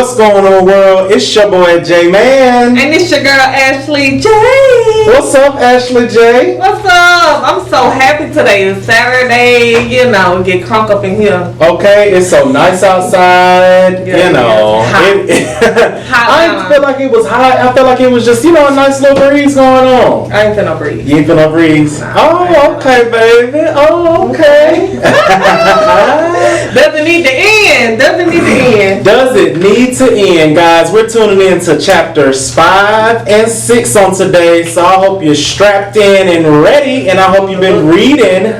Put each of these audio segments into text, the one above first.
What's going on, world? It's your boy J Man. And it's your girl Ashley J. What's up, Ashley J? What's up? I'm so happy today. It's Saturday, get crunk up in here. Okay, it's so nice outside. Hot. I didn't feel like it was hot. I felt like it was just, a nice little breeze going on. I ain't feel no breeze. You ain't feel no breeze? Nah, oh, okay, baby. Oh, okay. Doesn't need to end. Does it need to end, guys? We're tuning in to chapters 5 and 6 on today, so I hope you're strapped in and ready, and I hope you've been reading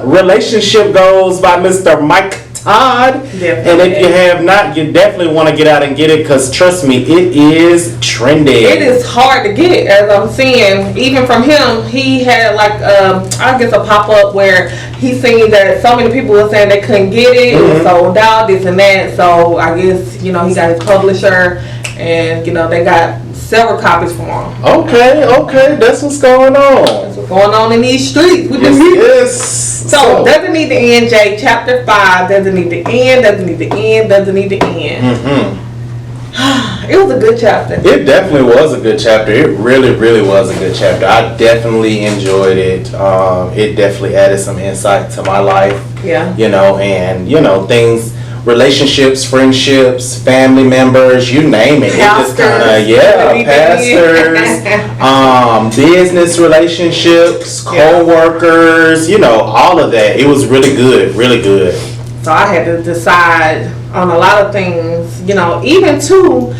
Relationship Goals by Mr. Mike Todd. Definitely. And if you have not, you definitely want to get out and get it, because trust me, it is trending. It is hard to get, as I'm seeing. Even from him, he had a pop-up where he seen that so many people were saying they couldn't get it, it was sold out, this and that. So I guess, he got his publisher, and they got several copies for him. Okay, that's what's going on. That's what's going on in these streets with the music. Yes. So, doesn't need to end, Jay. Chapter 5 doesn't need to end. It was a good chapter. It definitely was a good chapter. It really, really was a good chapter. I definitely enjoyed it. It definitely added some insight to my life. Yeah. Things, relationships, friendships, family members, you name it. Pastors. Pastors, business relationships, co-workers, all of that. It was really good, really good. So I had to decide on a lot of things, even to,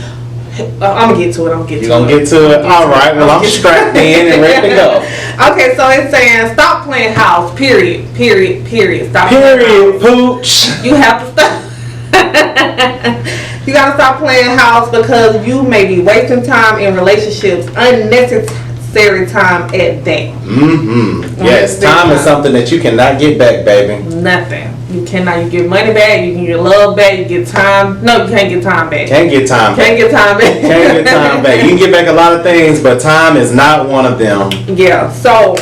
I'm going to get to it. You're going to get to it? All right. Well, I'm strapped in and ready to go. Okay, so it's saying stop playing house, period. Stop period, pooch. You have to stop. You got to stop playing house, because you may be wasting time in relationships, unnecessary time at that. Yes, time is something that you cannot get back, baby. Nothing. You cannot. You get money back, you can get love back, you get time. No, you can't get time back. Can't get time back. Can't get time back. You can get back a lot of things, but time is not one of them. Yeah, so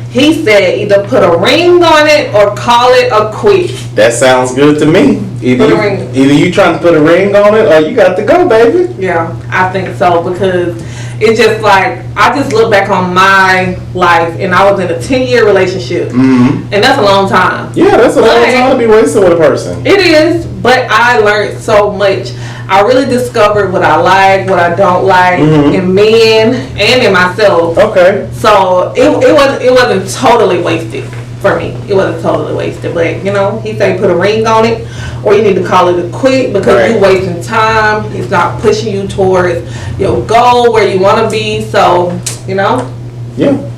he said either put a ring on it or call it a quit. That sounds good to me. Either you trying to put a ring on it or you got to go, baby. Yeah, I think so, because it's just like, I just look back on my life, and I was in a 10-year relationship. And that's a long time. Yeah, that's a long time to be wasting with a person. It is, but I learned so much. I really discovered what I like, what I don't like in men and in myself. Okay. So it wasn't totally wasted for me. It wasn't totally wasted, but he said put a ring on it, or you need to call it a quit, because you're wasting time. It's not pushing you towards your goal where you want to be. So Yeah,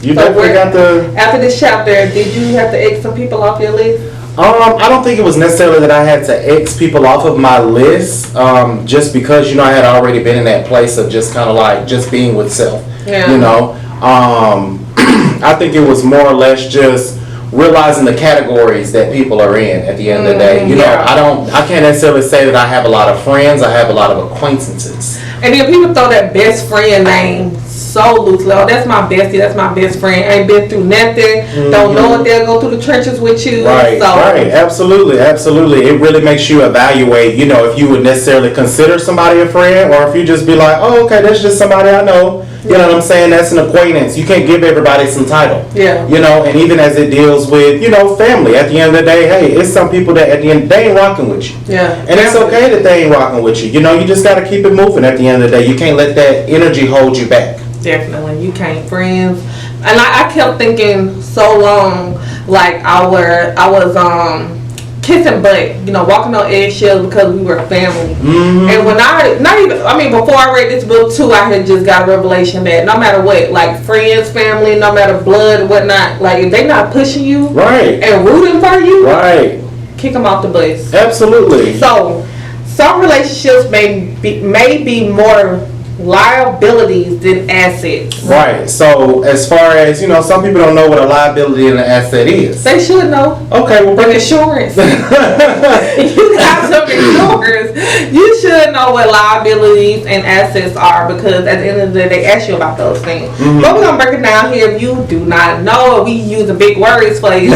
you definitely got the. After this chapter, did you have to X some people off your list? I don't think it was necessarily that I had to X people off of my list, just because, I had already been in that place of just kind of like just being with self. Yeah. I think it was more or less just realizing the categories that people are in at the end of the day. I can't necessarily say that I have a lot of friends. I have a lot of acquaintances. And then people throw that best friend name so loosely. Oh, that's my bestie, that's my best friend. Ain't been through nothing. Don't know if they'll go through the trenches with you. Right, absolutely. It really makes you evaluate, if you would necessarily consider somebody a friend, or if you just be like, oh, okay, that's just somebody I know. You know what I'm saying? That's an acquaintance. You can't give everybody some title. Yeah. And even as it deals with, family, at the end of the day, hey, it's some people that at the end, they ain't rocking with you. Yeah. And it's okay that they ain't rocking with you. You just got to keep it moving at the end of the day. You can't let that energy hold you back. Definitely. You can't, friends. And I kept thinking so long, like I was kissing butt, walking on eggshells, because we were family. And when before I read this book too, I had just got a revelation that no matter what, like friends, family, no matter blood and whatnot, like if they not pushing you and rooting for you, kick them off the bus. Absolutely. So some relationships may be more liabilities than assets. Right. So as far as some people don't know what a liability and an asset is. They should know. Okay, well, bring insurance. You got some insurance. You should know what liabilities and assets are, because at the end of the day, they ask you about those things. But we're gonna break it down here. If you do not know, we using big words for you.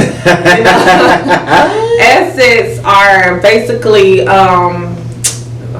Assets are basically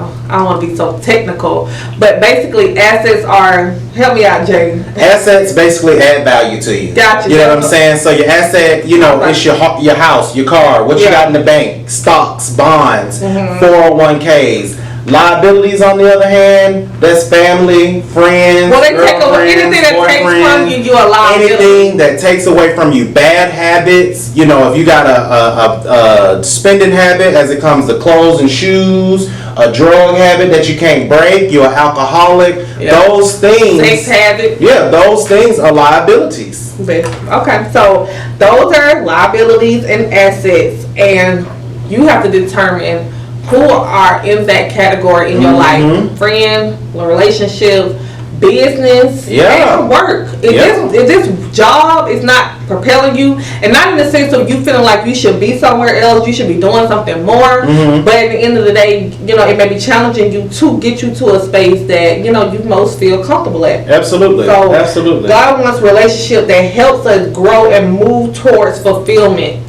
I don't want to be so technical, but basically assets are, help me out, Jay. Assets basically add value to you. Gotcha. You know what I'm saying? So your asset, it's your house, your car, what you got in the bank, stocks, bonds, 401ks. Liabilities, on the other hand, that's family, friends, well, they take away anything that takes from you. You allow anything that takes away from you. Bad habits. If you got a spending habit, as it comes to clothes and shoes, a drug habit that you can't break, you're an alcoholic. Yep. Those things. Sex habit. Yeah, those things are liabilities. Okay, so those are liabilities and assets, and you have to determine who are in that category in your life: friend, relationship, business, and work. If this job is not propelling you, and not in the sense of you feeling like you should be somewhere else, you should be doing something more, but at the end of the day, it may be challenging you to get you to a space that you most feel comfortable at. Absolutely. So absolutely, God wants a relationship that helps us grow and move towards fulfillment.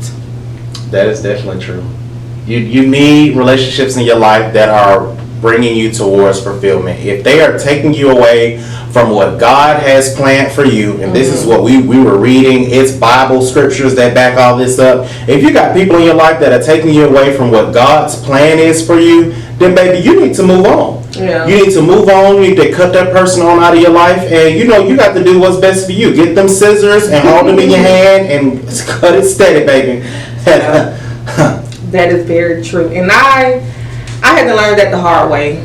That is definitely true. You need relationships in your life that are bringing you towards fulfillment. If they are taking you away from what God has planned for you, and this is what we were reading, it's Bible scriptures that back all this up. If you got people in your life that are taking you away from what God's plan is for you, then baby, you need to move on. Yeah. You need to move on. You need to cut that person on out of your life, and you got to do what's best for you. Get them scissors and hold them in your hand and cut it steady, baby. That is very true, and I had to learn that the hard way.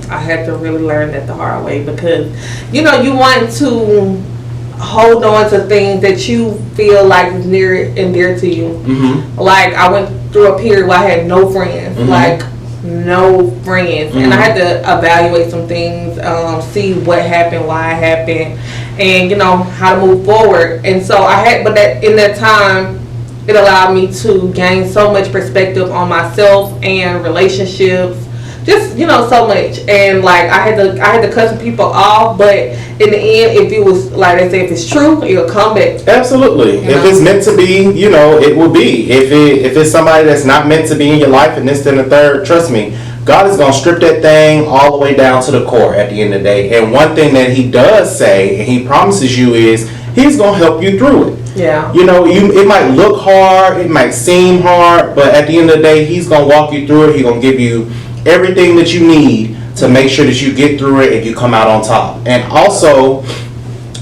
I had to really learn that the hard way because you want to hold on to things that you feel like is near and dear to you. Like I went through a period where I had no friends, no friends, and I had to evaluate some things, see what happened, why it happened, and how to move forward. And so but in that time, it allowed me to gain so much perspective on myself and relationships, just so much. And like I had to cut some people off, but in the end, if it was like they say, if it's true, it'll come back. Absolutely. If it's meant to be, it will be. If it's somebody that's not meant to be in your life, and this, then the third, trust me, God is gonna strip that thing all the way down to the core at the end of the day. And one thing that He does say, and He promises you, is He's gonna help you through it. Yeah. It might look hard, it might seem hard, but at the end of the day, He's gonna walk you through it. He's gonna give you everything that you need to make sure that you get through it and you come out on top. And also,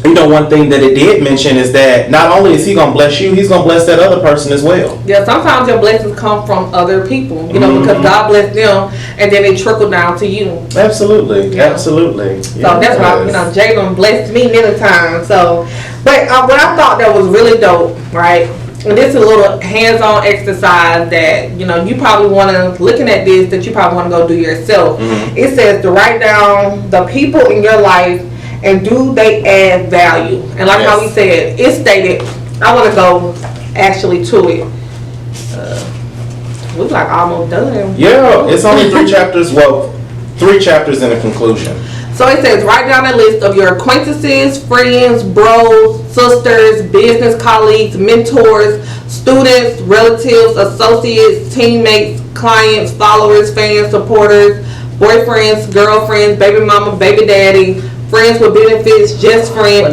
one thing that it did mention is that not only is He gonna bless you, He's gonna bless that other person as well. Yeah, sometimes your blessings come from other people, because God blessed them, and then they trickle down to you. Absolutely, absolutely. So that's why Jalen blessed me many times. So, but what I thought that was really dope, right? And this is a little hands-on exercise that you probably want to, looking at this, that you probably want to go do yourself. It says to write down the people in your life and do they add value. And like how we said, it's stated. I want to go actually to it. We're like almost done. Yeah, it's only 3 chapters. Well, 3 chapters in the conclusion. So it says, write down a list of your acquaintances, friends, bros, sisters, business colleagues, mentors, students, relatives, associates, teammates, clients, followers, fans, supporters, boyfriends, girlfriends, baby mama, baby daddy, friends with benefits, just friend,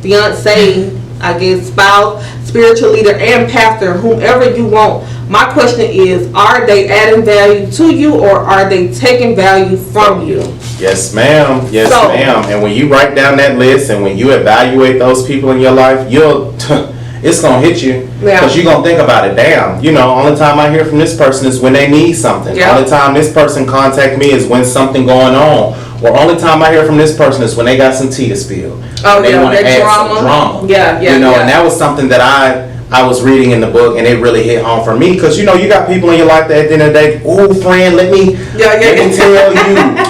fiance, I guess, spouse, spiritual leader, and pastor, whomever you want. My question is, are they adding value to you, or are they taking value from you? Yes, ma'am. Yes, ma'am. And when you write down that list and when you evaluate those people in your life, it's going to hit you. Because you're going to think about it. Damn, only time I hear from this person is when they need something. Yeah. Only time this person contact me is when something going on. Or only time I hear from this person is when they got some tea to spill. Oh, they want to add drama. some drama. Yeah. And that was something that I was reading in the book, and it really hit home for me, because you got people in your life that at the end of the day, oh friend, let me tell you,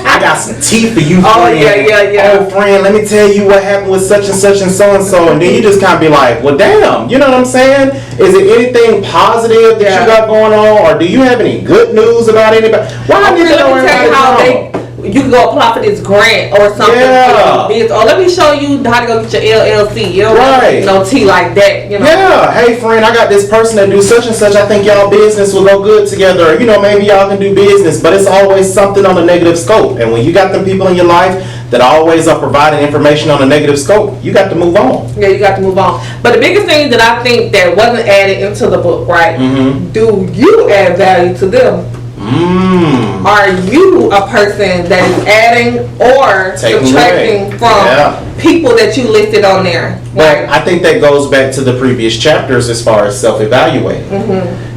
I got some tea for you, friend. Oh friend, let me tell you what happened with such and such and so and so, and then you just kind of be like, well damn, you know what I'm saying? Is it anything positive that you got going on, or do you have any good news about anybody? Why I need to know everybody's you can go apply for this grant or something. Yeah. Or let me show you how to go get your LLC. You know, Right. no tea like that. You know. Yeah. Hey, friend, I got this person that do such and such. I think y'all business will go good together. You know, maybe y'all can do business, but it's always something on a negative scope. And when you got them people in your life that always are providing information on a negative scope, you got to move on. Yeah, you got to move on. But the biggest thing that I think that wasn't added into the book, right? Mm-hmm. Do you add value to them? Are you a person that is adding or Taking subtracting away. from people that you listed on there? But I think that goes back to the previous chapters as far as self-evaluating.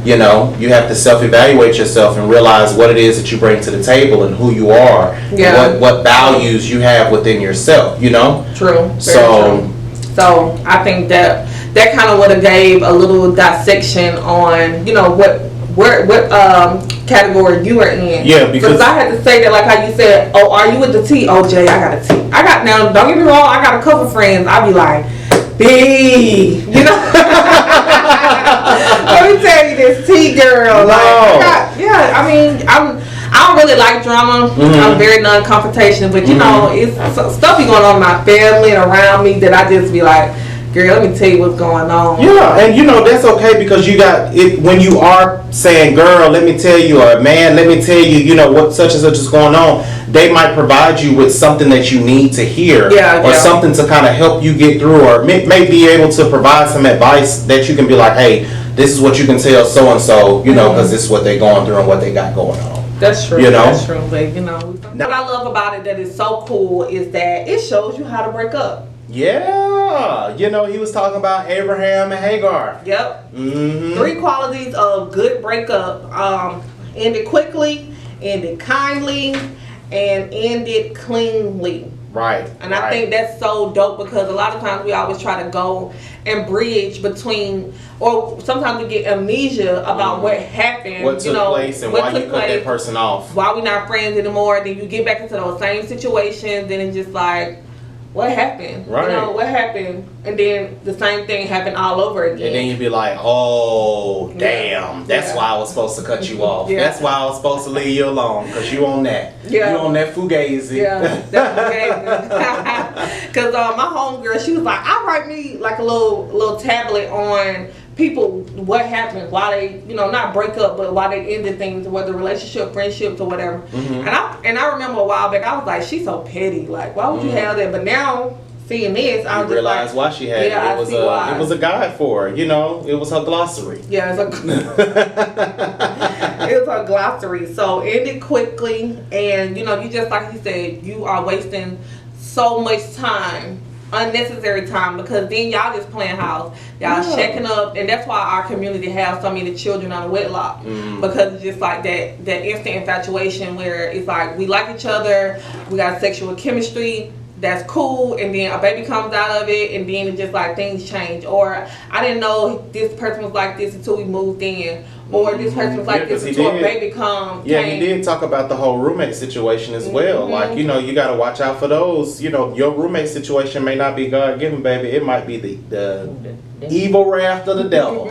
You know, you have to self-evaluate yourself and realize what it is that you bring to the table and who you are. Yeah. What values you have within yourself, you know? True. Very So, true. So I think that kind of would have gave a little dissection on, you know, what category you are in. Yeah, because I had to say that, like how you said, oh, are you with the T? Oh, Jay, I got a T. Now, don't get me wrong, I got a couple friends. I be like, B, you know. Let me tell you this, T girl. No. I don't really like drama. I'm very non-confrontational, but you know, it's stuff be going on in my family and around me that I just be like, girl, let me tell you what's going on. yeah, and you know that's okay because you got it when you are saying, "Girl, let me tell you," or "Man, let me tell you," you know what such and such is going on. They might provide you with something that you need to hear, or something to kind of help you get through, or may be able to provide some advice that you can be like, "Hey, this is what you can tell so and so," you know, because this is what they're going through and what they got going on. That's true. You know? That's true. But you know, what I love about it that is so cool is that it shows you how to break up. Yeah, you know, he was talking about Abraham and Hagar. Yep. 3 qualities of good breakup. End it quickly, end it kindly, and end it cleanly. Right. And I think that's so dope because a lot of times we always try to go and bridge between, or sometimes we get amnesia about what happened. What took place and why you cut that person off. Why we not friends anymore. Then you get back into those same situations. Then it's just like, what happened? Right. You know, what happened? And then the same thing happened all over again. And then you'd be like, oh, damn. That's why I was supposed to cut you off. That's why I was supposed to leave you alone. Because you on that. You on that fugazi. Yeah, that's fugazi. Because my homegirl, she was like, I write me like a little tablet on people, what happened, why they, you know, not break up, but why they ended things, whether relationship, friendships, or whatever. And I remember a while back, I was like, she's so petty. Like, why would you have that? But now, seeing this, I was realize why she had it. It was a guide for her, you know. It was her glossary. Yeah, it was her glossary. So end it quickly, and you know, you just like you said, you are wasting so much time, unnecessary time, because then y'all just playing house, y'all checking up, and that's why our community has so many children on wedlock, because it's just like that instant infatuation where it's like we like each other, we got sexual chemistry, that's cool, and then a baby comes out of it, and then it's just like things change, or I didn't know this person was like this until we moved in, or this person was like this until a baby came. He did talk about the whole roommate situation as well. Like, you know, you got to watch out for those. You know, your roommate situation may not be God-given, baby. It might be the evil wrath of the devil.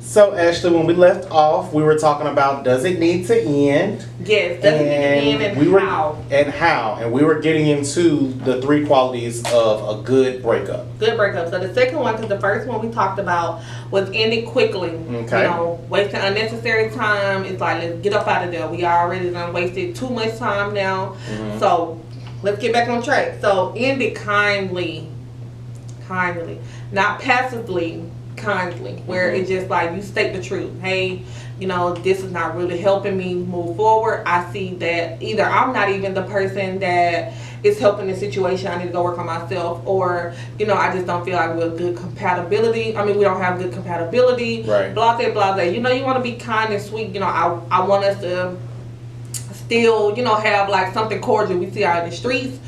So, Ashley, when we left off, we were talking about does it need to end? Yes, does it need to end, and how? And how. And we were getting into the 3 qualities of a good breakup. Good breakup. So the second one, because the first one we talked about was end it quickly. Okay. You know, wasting unnecessary time. It's like, let's get up out of there. We already done wasted too much time now. So let's get back on track. So end it kindly. Kindly. Not passively, kindly. Where it's just like you state the truth. Hey, you know, this is not really helping me move forward. I see that either I'm not even the person that is helping the situation. I need to go work on myself, or you know, I just don't feel like we're good compatibility. I mean, we don't have good compatibility. Right. Blase, blase. You know, you want to be kind and sweet. You know, I want us to still, you know, have like something cordial. We see out in the streets.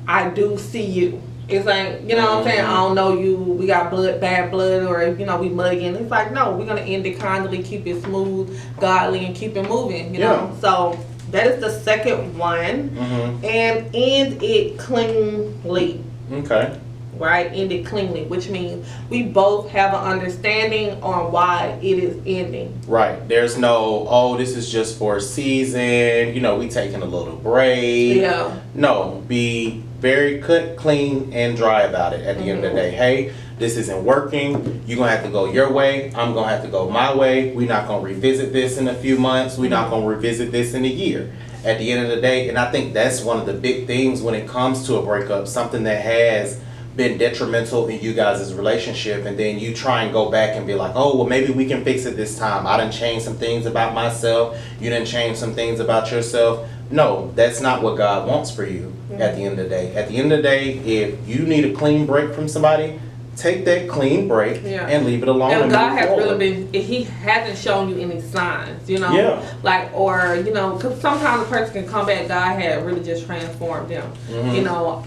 I do see you. It's like, you know what I'm saying? I don't know you. We got bad blood, or you know, we mugging. It's like, no, we're gonna end it kindly, keep it smooth, godly, and keep it moving. You know. So that is the second one, and end it cleanly. Okay. right? Ended cleanly, which means we both have an understanding on why it is ending. Right. There's no, oh, this is just for a season, you know, we taking a little break. Yeah. No, be very cut, clean, and dry about it at the end of the day. Hey, this isn't working. You're going to have to go your way. I'm going to have to go my way. We're not going to revisit this in a few months. We're not going to revisit this in a year. At the end of the day, and I think that's one of the big things when it comes to a breakup, something that has been detrimental in you guys' relationship, and then you try and go back and be like, oh, well, maybe we can fix it this time. I done changed some things about myself. You done changed some things about yourself. No, that's not what God wants for you at the end of the day. At the end of the day, if you need a clean break from somebody, take that clean break and leave it alone. And God has really been, He hasn't shown you any signs, you know? Yeah. Like, or, you know, because sometimes a person can come back, God had really just transformed them. You know,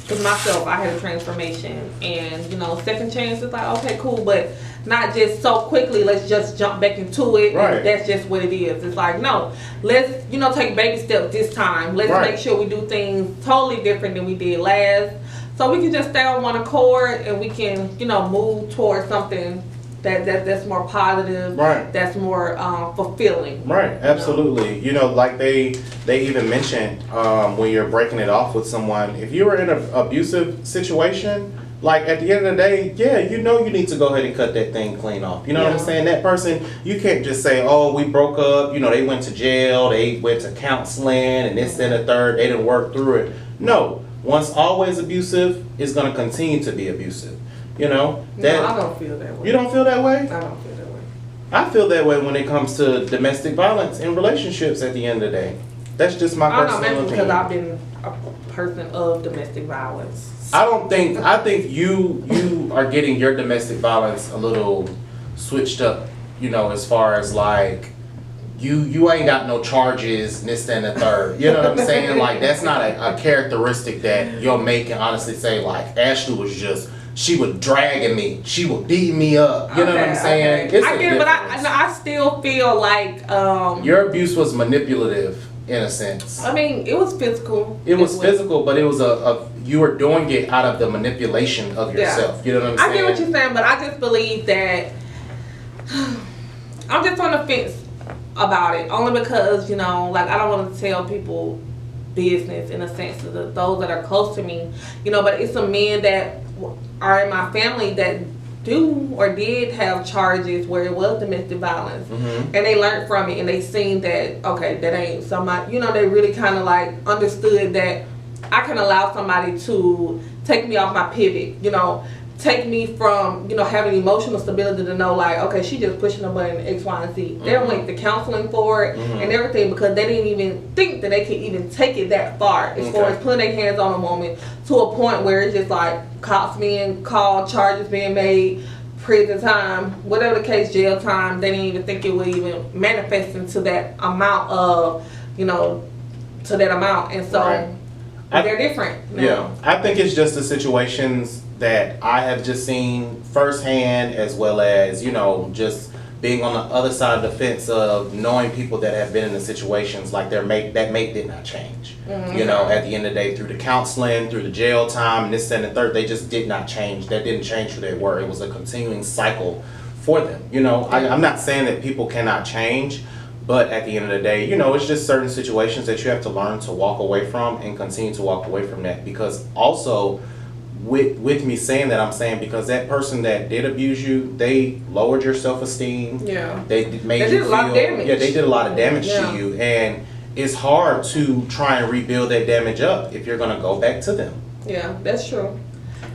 because myself, I had a transformation. And, you know, second chance is like, okay, cool, but not just so quickly, let's just jump back into it. Right. And that's just what it is. It's like, no, let's, you know, take baby steps this time. Let's make sure we do things totally different than we did last. So we can just stay on one accord, and we can, you know, move towards something that's more positive, that's more fulfilling. Right, absolutely. You know, like they even mentioned when you're breaking it off with someone, if you were in an abusive situation, like at the end of the day, yeah, you know you need to go ahead and cut that thing clean off. You know what I'm saying? That person, you can't just say, oh, we broke up, you know, they went to jail, they went to counseling, and this and the third, they didn't work through it. No. Once always abusive, is going to continue to be abusive. You know? No, I don't feel that way. You don't feel that way? I don't feel that way. I feel that way when it comes to domestic violence in relationships at the end of the day. That's just my personal opinion. Because I've been a person of domestic violence. I think you are getting your domestic violence a little switched up, you know, as far as like, You ain't got no charges, this, and the third. You know what I'm saying? Like, that's not a characteristic that your mate can honestly say, like, Ashley was just, she was dragging me. She would beat me up. You know what I'm saying? Okay. I get it, but I still feel like... your abuse was manipulative, in a sense. I mean, it was physical. It was physical, but it was you were doing it out of the manipulation of yourself. You know what I'm saying? I get what you're saying, but I just believe that... I'm just on the fence about it, only because, you know, like, I don't want to tell people business in a sense of those that are close to me, you know, but it's some men that are in my family that do or did have charges where it was domestic violence, and they learned from it, and they seen that, okay, that ain't somebody, you know, they really kind of like understood that I can allow somebody to take me off my pivot, you know, take me from, you know, having emotional stability to know, like, okay, she just pushing a button, X, Y, and Z. They went to counseling for it and everything, because they didn't even think that they could even take it that far as far as putting their hands on a woman to a point where it's just like cops being called, charges being made, prison time, whatever the case, jail time. They didn't even think it would even manifest into that amount of, you know, to that amount. And so they're different now. Yeah, I think it's just the situations that I have just seen firsthand, as well as, you know, just being on the other side of the fence of knowing people that have been in the situations, like that mate did not change. You know, at the end of the day, through the counseling, through the jail time, and this and the third, they just did not change. That didn't change who they were. It was a continuing cycle for them. You know, I'm not saying that people cannot change, but at the end of the day, you know, it's just certain situations that you have to learn to walk away from and continue to walk away from that. Because also, with me saying that, I'm saying because that person that did abuse you, they lowered your self-esteem. Yeah. They did a lot of damage. Yeah, they did a lot of damage to you, and it's hard to try and rebuild that damage up if you're gonna go back to them. Yeah, that's true.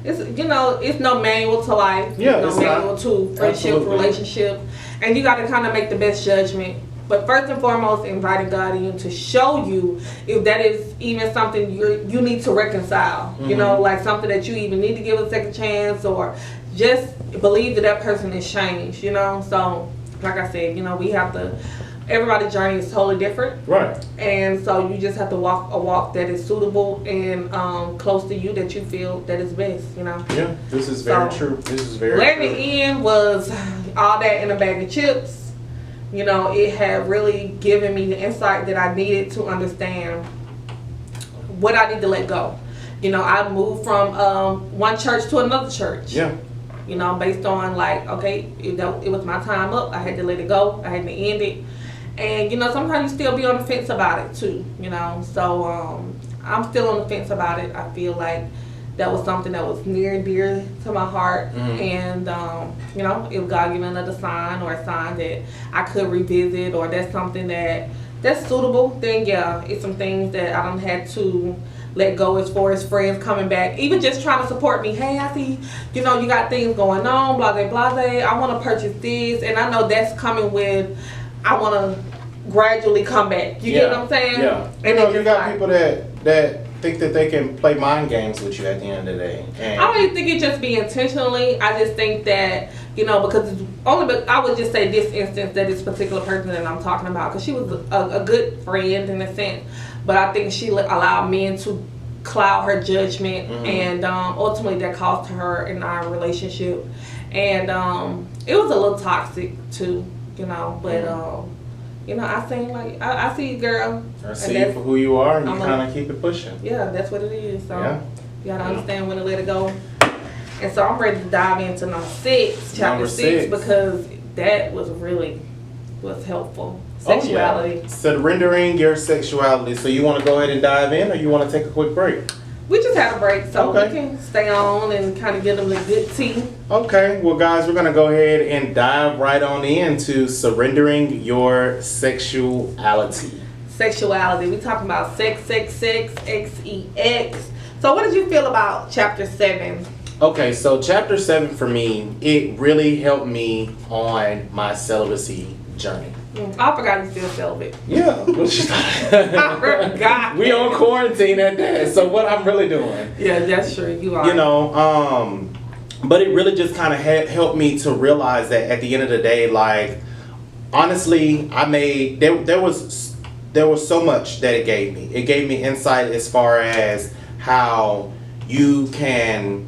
It's, you know, it's no manual to life. Yeah, no manual to friendship, relationship, and you got to kind of make the best judgment. But first and foremost, inviting God in to show you if that is even something you need to reconcile. You know, like something that you even need to give a second chance, or just believe that person is changed. You know, so like I said, you know, we have to. Everybody's journey is totally different. Right. And so you just have to walk a walk that is suitable and close to you, that you feel that is best, you know. Yeah, this is very true. This is very true. Letting it in was all that in a bag of chips. You know, it had really given me the insight that I needed to understand what I need to let go. You know, I moved from one church to another church. Yeah. You know, based on like, okay, it was my time up. I had to let it go. I had to end it. And, you know, sometimes you still be on the fence about it too, you know. So I'm still on the fence about it. I feel like that was something that was near and dear to my heart. And, you know, if God gave me another sign or a sign that I could revisit, or that's something that's suitable, then yeah, it's some things that I don't have to let go as far as friends coming back, even just trying to support me. Hey, I see, you know, you got things going on, blase, blase. I want to purchase this, and I know that's coming with, I want to gradually come back. You get what I'm saying? Yeah. And You know, you got people that think that they can play mind games with you at the end of the day. And I don't even think it just be intentionally. I just think that, you know, because it's only, but I would just say this instance, that this particular person that I'm talking about, because she was a good friend in a sense, but I think she allowed men to cloud her judgment, and ultimately that cost her in our relationship. And it was a little toxic too, you know, but you know, I think like I see you, girl. I see you for who you are, and you kind of keep it pushing. Yeah, that's what it is. So you gotta understand when to let it go. And so I'm ready to dive into chapter 6, because that was helpful. Sexuality. Oh, yeah. Surrendering your sexuality. So you want to go ahead and dive in, or you want to take a quick break? We just had a break, so we can stay on and kind of give them the good tea. Okay, well guys, we're going to go ahead and dive right on into surrendering your sexuality. Sexuality. We talking about sex, X-E-X. So what did you feel about chapter 7? Okay, so chapter 7 for me, it really helped me on my celibacy journey. I forgot you still celibate. Yeah. I forgot. We on quarantine at that. So what I'm really doing. Yeah, that's true. You are. You know, but it really just kind of helped me to realize that at the end of the day, like, honestly, there was so much that it gave me. It gave me insight as far as how you can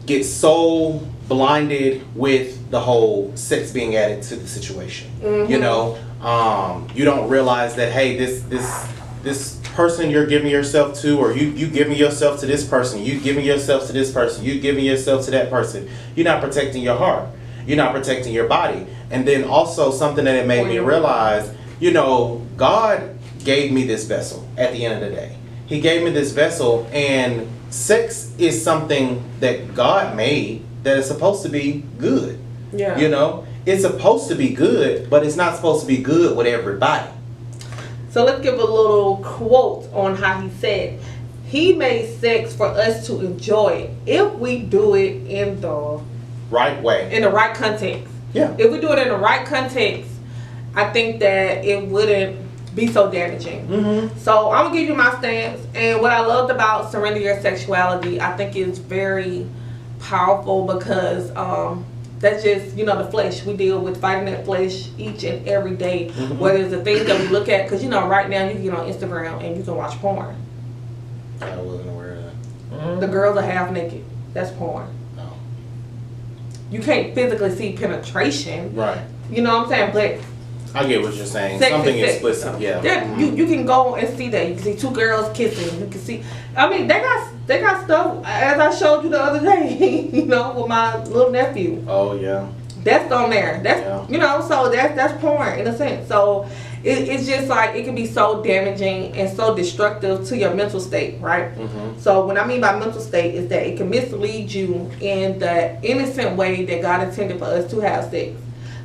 get so blinded with the whole sex being added to the situation. You know, you don't realize that, hey, this person you're giving yourself to, or you giving yourself to this person, you giving yourself to this person, you giving yourself to that person, you're not protecting your heart, you're not protecting your body. And then also something that it made me realize, you know, God gave me this vessel at the end of the day. He gave me this vessel, and sex is something that God made that is supposed to be good. Yeah. You know, it's supposed to be good, but it's not supposed to be good with everybody. So let's give a little quote on how he said, he made sex for us to enjoy it if we do it in the right way, in the right context. Yeah. If we do it in the right context, I think that it wouldn't be so damaging. So I'm gonna give you my stance, and what I loved about surrender your sexuality, I think is very powerful, because that's just, you know, the flesh. We deal with fighting that flesh each and every day. Whether it's the things that we look at, because, you know, right now you can get on Instagram and you can watch porn. I wasn't aware of that. The girls are half naked. That's porn. No. You can't physically see penetration. Right. You know what I'm saying? But I get what you're saying. sex Something is sex. explicit, yeah. You can go and see that. You can see two girls kissing. You can see. I mean, they got stuff, as I showed you the other day. You know, with my little nephew. Oh yeah. That's on there. That's you know, so that's porn in a sense. So it's just like, it can be so damaging and so destructive to your mental state, right? So what I mean by mental state is that it can mislead you in the innocent way that God intended for us to have sex.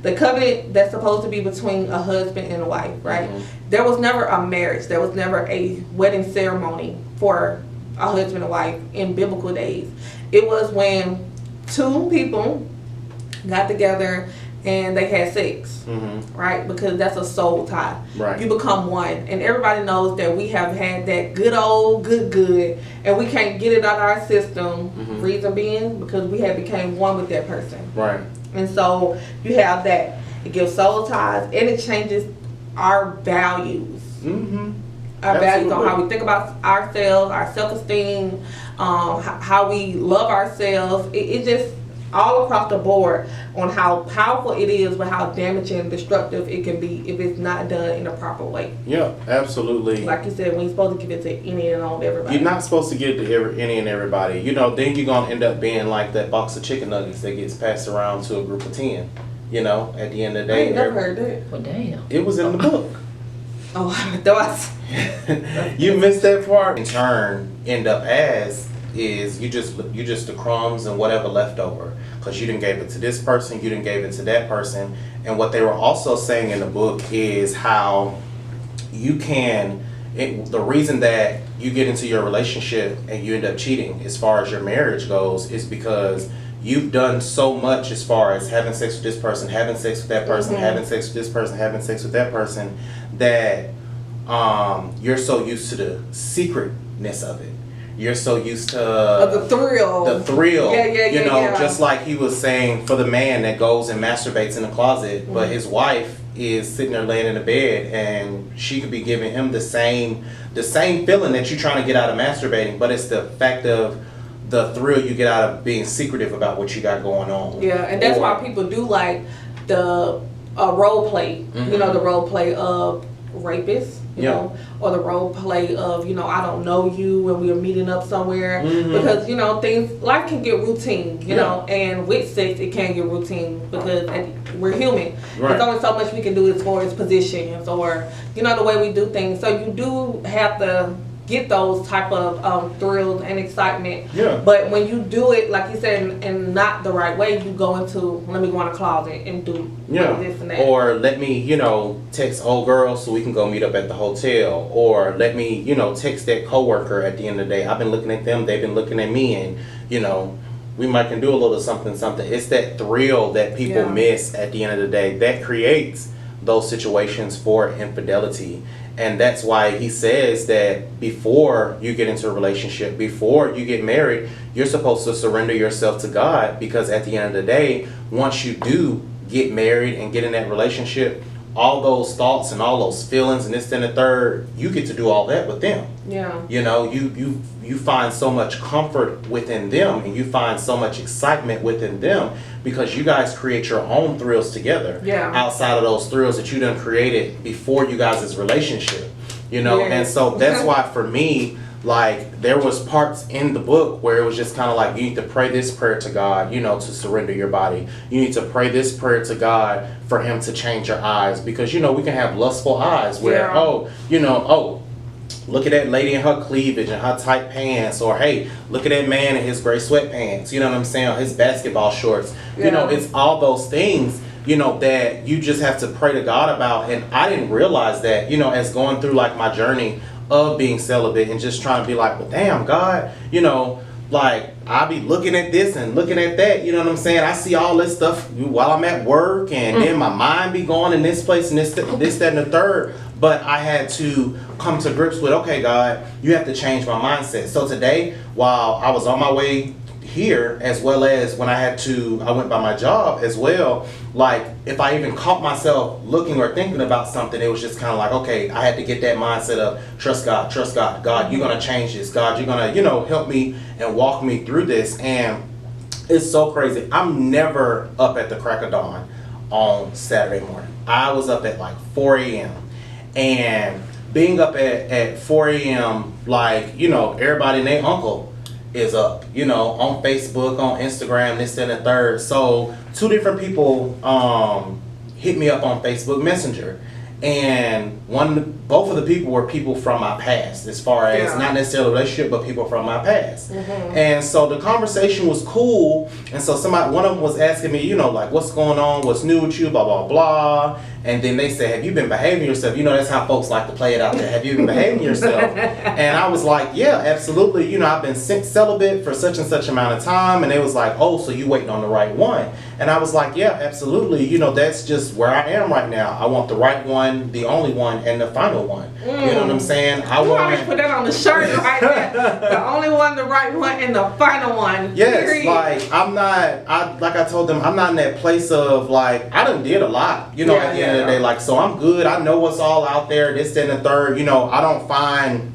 The covenant that's supposed to be between a husband and a wife, right? There was never a marriage. There was never a wedding ceremony for a husband and wife in biblical days. It was when two people got together and they had sex, right? Because that's a soul tie. Right. You become one. And everybody knows that we have had that good old good, and we can't get it out of our system. Reason being, because we have became one with that person. Right. And so you have that. It gives soul ties, and it changes our values. Our values on how we think about ourselves, our self-esteem, how we love ourselves. It just all across the board on how powerful it is, but how damaging and destructive it can be if it's not done in a proper way. Yeah, absolutely. Like you said, when you're supposed to give it to any and all everybody. You're not supposed to give it to any and everybody. You know, then you're going to end up being like that box of chicken nuggets that gets passed around to a group of 10. You know, at the end of the I day. ain't never heard that. Well, damn. It was in the book. Oh, that was. You missed that part. In turn, end up as is you just the crumbs and whatever left over, because you didn't gave it to this person, you didn't gave it to that person. And what they were also saying in the book is how you can, the reason that you get into your relationship and you end up cheating as far as your marriage goes is because you've done so much as far as having sex with this person, having sex with that person, having sex with this person, having sex with that person, that you're so used to the secretness of it. You're so used to the thrill. The thrill. Yeah, you know, yeah. just like he was saying for the man that goes and masturbates in the closet, but his wife is sitting there laying in the bed and she could be giving him the same feeling that you're trying to get out of masturbating, but it's the fact of the thrill you get out of being secretive about what you got going on. Yeah, and that's why people do like the role play. You know, the role play of rapists. You know, or the role play of, you know, I don't know you when we are meeting up somewhere, because, you know, life can get routine, you know, and with sex it can get routine because we're human. Right. There's only so much we can do as far as positions or, you know, the way we do things. So you do have to get those type of thrills and excitement. Yeah. But when you do it, like you said, in not the right way, you go into, let me go in a closet and do this and that. Or let me, you know, text old girl so we can go meet up at the hotel. Or let me, you know, text that coworker at the end of the day. I've been looking at them, they've been looking at me, and, you know, we might can do a little something. It's that thrill that people miss at the end of the day that creates those situations for infidelity. And that's why he says that before you get into a relationship, before you get married, you're supposed to surrender yourself to God, because at the end of the day, once you do get married and get in that relationship, all those thoughts and all those feelings and this and the third, you get to do all that with them. Yeah. You know, you find so much comfort within them, and you find so much excitement within them, because you guys create your own thrills together. Yeah. Outside of those thrills that you done created before you guys' relationship. You know, and so that's why for me, like, there was parts in the book where it was just kind of like, you need to pray this prayer to God, you know, to surrender your body. You need to pray this prayer to God for him to change your eyes, because, you know, we can have lustful eyes where, look at that lady in her cleavage and her tight pants, or hey, look at that man in his gray sweatpants, you know what I'm saying, or his basketball shorts. You know, it's all those things, you know, that you just have to pray to God about. And I didn't realize that, you know, as going through like my journey of being celibate and just trying to be like, well, damn, God, you know, like, I be looking at this and looking at that, you know what I'm saying? I see all this stuff while I'm at work, and then my mind be going in this place and this, that, and the third. But I had to come to grips with, okay, God, you have to change my mindset. So today, while I was on my way here, as well as when I went by my job as well, like, if I even caught myself looking or thinking about something, it was just kind of like, okay, I had to get that mindset of trust God, God, you're going to change this, God, you're going to, you know, help me and walk me through this. And it's so crazy. I'm never up at the crack of dawn on Saturday morning. I was up at like 4 a.m. and being up at 4 a.m., like, you know, everybody and their uncle is up, you know, on Facebook, on Instagram, this, that, and the third. So 2 different people hit me up on Facebook Messenger, and both of the people were people from my past, as far as not necessarily a relationship, but people from my past. And so the conversation was cool, and so one of them was asking me, you know, like, what's going on, what's new with you, blah blah blah. And then they said, have you been behaving yourself? You know, that's how folks like to play it out there. Have you been behaving yourself? And I was like, yeah, absolutely. You know, I've been celibate for such and such amount of time. And they was like, oh, so you waiting on the right one? And I was like, yeah, absolutely. You know, that's just where I am right now. I want the right one, the only one, and the final one. You know what I'm saying? I always put that on the shirt right there. The only one, the right one, and the final one. Yes, period. like, like I told them, I'm not in that place of, like, I done did a lot, you know, at the end of the day. Like, so I'm good. I know what's all out there, this, that, and the third. You know, I don't find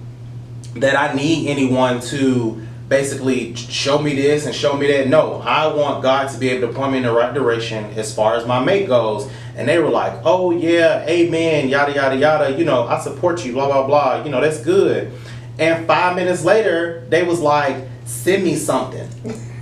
that I need anyone to basically show me this and show me that. No, I want God to be able to point me in the right direction as far as my mate goes. And they were like, oh yeah, amen, yada yada yada, you know, I support you, blah blah blah, you know, that's good. And 5 minutes later, they was like, send me something.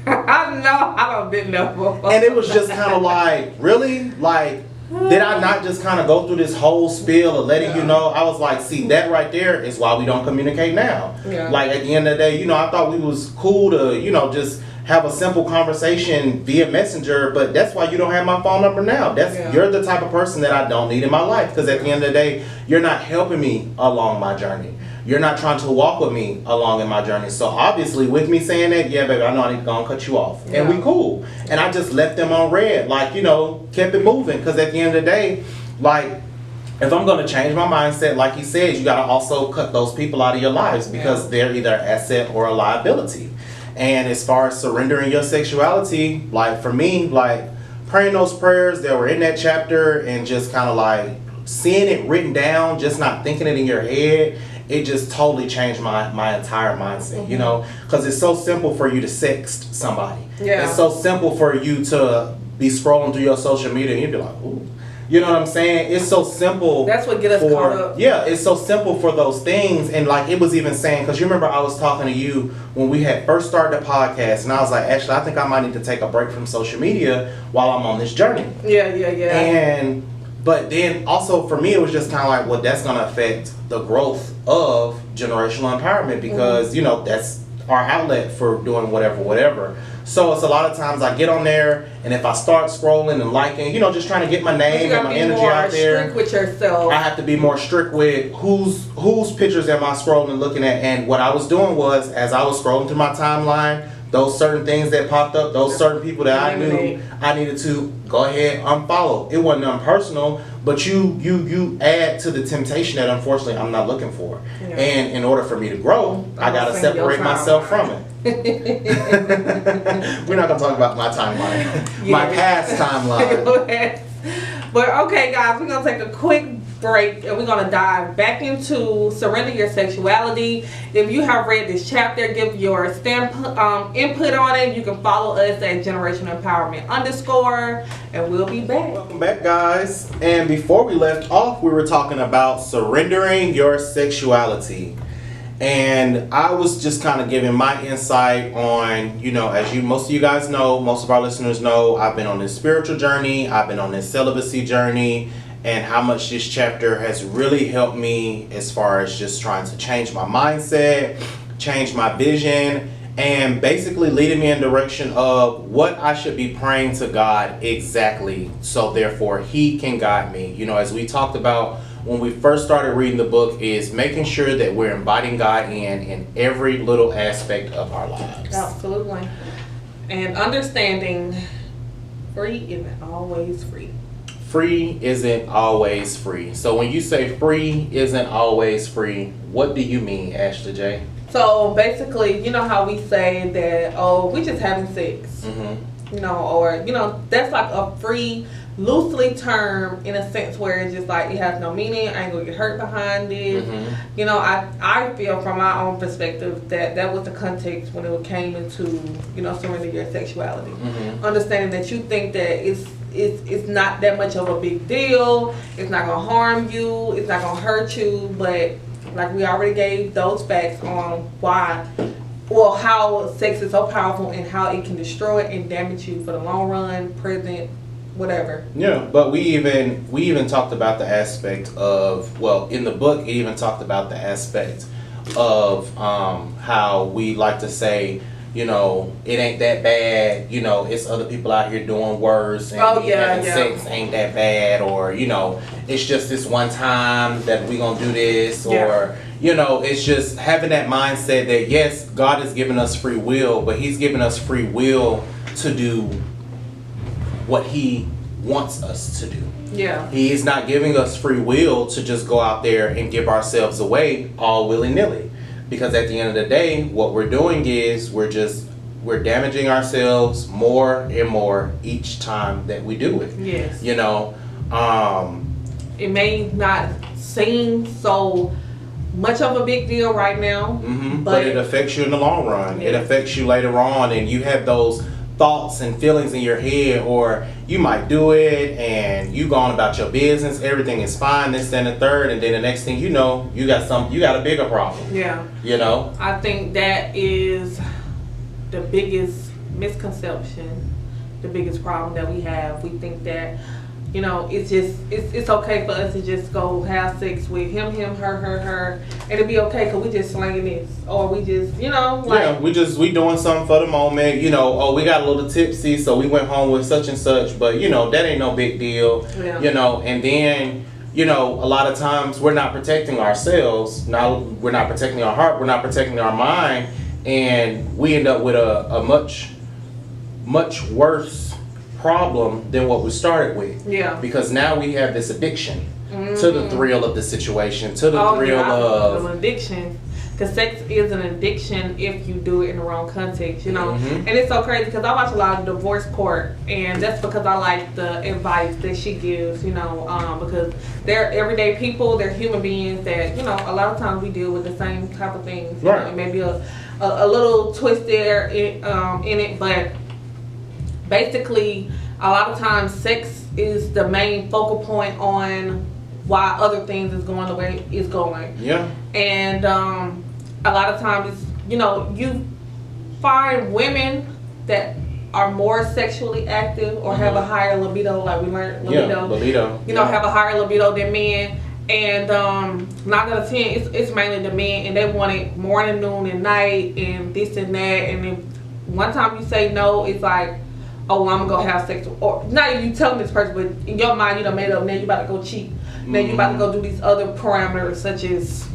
I know, I don't been there before. And it was just kind of like, really? Like, did I not just kind of go through this whole spiel of letting you know? I was like, see, that right there is why we don't communicate now. Yeah. Like, at the end of the day, you know, I thought we was cool to, you know, just have a simple conversation via Messenger, but that's why you don't have my phone number now. You're the type of person that I don't need in my life, because at the end of the day, you're not helping me along my journey. You're not trying to walk with me along in my journey. So obviously, with me saying that, yeah, baby, I know I need to go and cut you off. Yeah. And we cool. And I just left them on red, like, you know, kept it moving. Because at the end of the day, like, if I'm going to change my mindset, like he said, you got to also cut those people out of your lives, because they're either an asset or a liability. And as far as surrendering your sexuality, like for me, like praying those prayers that were in that chapter and just kind of like seeing it written down, just not thinking it in your head, it just totally changed my entire mindset, you know, because it's so simple for you to sext somebody. Yeah. It's so simple for you to be scrolling through your social media and you'd be like, ooh. You know what I'm saying? It's so simple. That's what get us caught up. Yeah, it's so simple for those things. And like it was even saying, because you remember I was talking to you when we had first started the podcast, and I was like, actually, I think I might need to take a break from social media while I'm on this journey. Yeah. But then also for me, it was just kind of like, well, that's going to affect the growth of generational empowerment, because, you know, that's our outlet for doing whatever. So it's a lot of times I get on there, and if I start scrolling and liking, you know, just trying to get my name and my energy out there, strict with yourself. I have to be more strict with whose pictures am I scrolling and looking at. And what I was doing was, as I was scrolling through my timeline, those certain things that popped up, those certain people that I knew I needed to go ahead unfollow. It wasn't unpersonal, but you add to the temptation that unfortunately I'm not looking for. Yeah. And in order for me to grow, I gotta separate myself from it. We're not gonna talk about my timeline, my past timeline. But okay, guys, we're gonna take a quick break and we're gonna dive back into surrender your sexuality. If you have read this chapter, give your input on it. You can follow us at Generational Empowerment _ and we'll be back. Welcome back, guys. And before we left off, we were talking about surrendering your sexuality. And I was just kind of giving my insight on, you know, as most of you guys know, most of our listeners know, I've been on this spiritual journey, I've been on this celibacy journey, and how much this chapter has really helped me as far as just trying to change my mindset, change my vision, and basically leading me in the direction of what I should be praying to God exactly, so therefore He can guide me. You know, as we talked about when we first started reading the book, is making sure that we're inviting God in every little aspect of our lives. Absolutely. And understanding free isn't always free. Free isn't always free. So when you say free isn't always free, what do you mean, Ashley J? So basically, you know how we say that, oh, we just having sex. Mm-hmm. You know, or, you know, that's like a free, loosely term in a sense where it's just like it has no meaning. I ain't gonna get hurt behind it. Mm-hmm. You know, I feel from my own perspective that was the context when it came into, you know, surrender your sexuality. Mm-hmm. Understanding that you think that it's not that much of a big deal. It's not gonna harm you. It's not gonna hurt you. But like we already gave those facts on why. Well, how sex is so powerful and how it can destroy and damage you for the long run, present, whatever. Yeah, but we even talked about the aspect of, well, in the book it even talked about the aspect of how we like to say, you know, it ain't that bad, you know, it's other people out here doing worse, and having sex ain't that bad, or, you know, it's just this one time that we gonna do this, or, you know, it's just having that mindset that yes, God has given us free will, but He's given us free will to do what He wants us to do. Yeah. He is not giving us free will to just go out there and give ourselves away all willy-nilly. Because at the end of the day, what we're doing is we're damaging ourselves more and more each time that we do it. Yes. You know, it may not seem so much of a big deal right now. But it affects you in the long run. Yeah. It affects you later on, and you have those thoughts and feelings in your head, or you might do it and you go on about your business, everything is fine, this, that, and the third, and then the next thing you know, you got a bigger problem. Yeah. You know? I think that is the biggest misconception, the biggest problem that we have. We think that, you know, it's okay for us to just go have sex with him, her, and it'll be okay because we just slanging this, or we just, you know, like, yeah, we doing something for the moment, you know. Oh, we got a little tipsy, so we went home with such and such, but you know that ain't no big deal. Yeah. You know. And then, you know, a lot of times we're not protecting ourselves. Now we're not protecting our heart, we're not protecting our mind, and we end up with a much worse problem than what we started with. Yeah. Because now we have this addiction to the thrill of the situation, to the thrill of an addiction. Because sex is an addiction if you do it in the wrong context, you know. And it's so crazy because I watch a lot of divorce court, and that's because I like the advice that she gives, you know, because they're everyday people, they're human beings that, you know, a lot of times we deal with the same type of things. Right. You know, maybe a little twist there in it, but basically a lot of times sex is the main focal point on why other things is going the way it's going. Yeah. And a lot of times it's, you know, you find women that are more sexually active or have a higher libido, like we learned libido. You know, have a higher libido than men. And 9 out of 10, it's mainly the men, and they want it morning, noon, and night, and this and that. And then one time you say no, it's like, oh, well, I'm gonna go have sex, or not even you telling this person, but in your mind you done made up. Now you about to go cheat. Now you about to go do these other parameters such as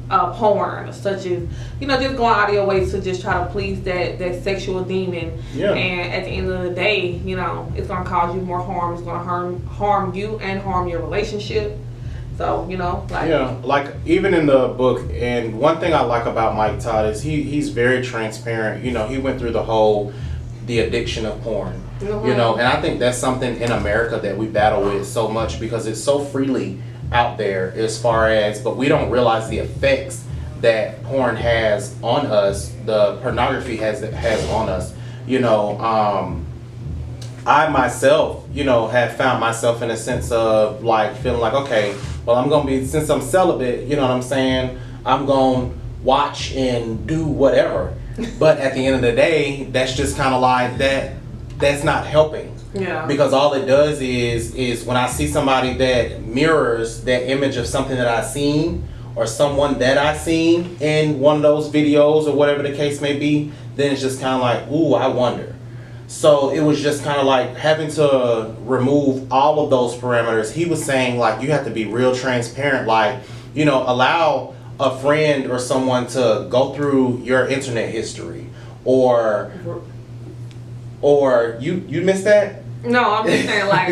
porn, such as, you know, just going out of your way to just try to please that sexual demon. Yeah. And at the end of the day, you know, it's gonna cause you more harm. It's gonna harm you and harm your relationship. So, you know, like, yeah, like even in the book, and one thing I like about Mike Todd is he's very transparent. You know, he went through the addiction of porn. You know, and I think that's something in America that we battle with so much because it's so freely out there as far as, but we don't realize the effects that porn has on us, the pornography has on us. You know, I myself, you know, have found myself in a sense of like feeling like, okay, well, I'm gonna be, since I'm celibate, you know what I'm saying, I'm gonna watch and do whatever. But at the end of the day, that's just kind of like that's not helping. Yeah. Because all it does is when I see somebody that mirrors that image of something that I've seen or someone that I've seen in one of those videos or whatever the case may be, then it's just kind of like, ooh, I wonder. So it was just kind of like having to remove all of those parameters. He was saying like you have to be real transparent, like, you know, allow a friend or someone to go through your internet history or you missed that? No, I'm just saying, like,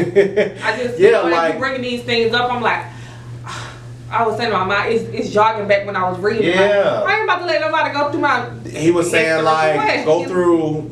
I just, yeah, when like, you bringing these things up, I'm like, I was saying in my mind, it's jogging back when I was reading. Yeah. Like, I ain't about to let nobody go through my. He was saying like,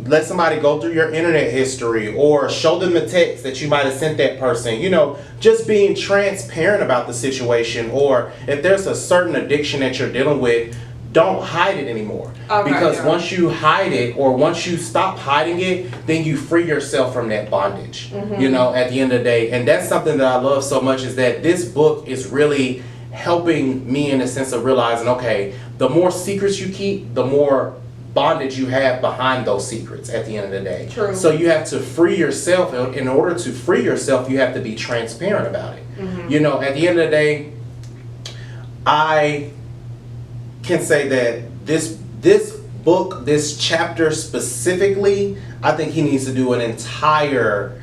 let somebody go through your internet history or show them the text that you might have sent that person. You know, just being transparent about the situation, or if there's a certain addiction that you're dealing with, don't hide it anymore. Okay, because once you hide it or once you stop hiding it, then you free yourself from that bondage. You know, at the end of the day. And that's something that I love so much, is that this book is really helping me in a sense of realizing, okay, the more secrets you keep, the more bondage you have behind those secrets at the end of the day. True. So you have to free yourself. In order to free yourself, you have to be transparent about it. You know, at the end of the day, I can say that this book, this chapter specifically, I think he needs to do an entire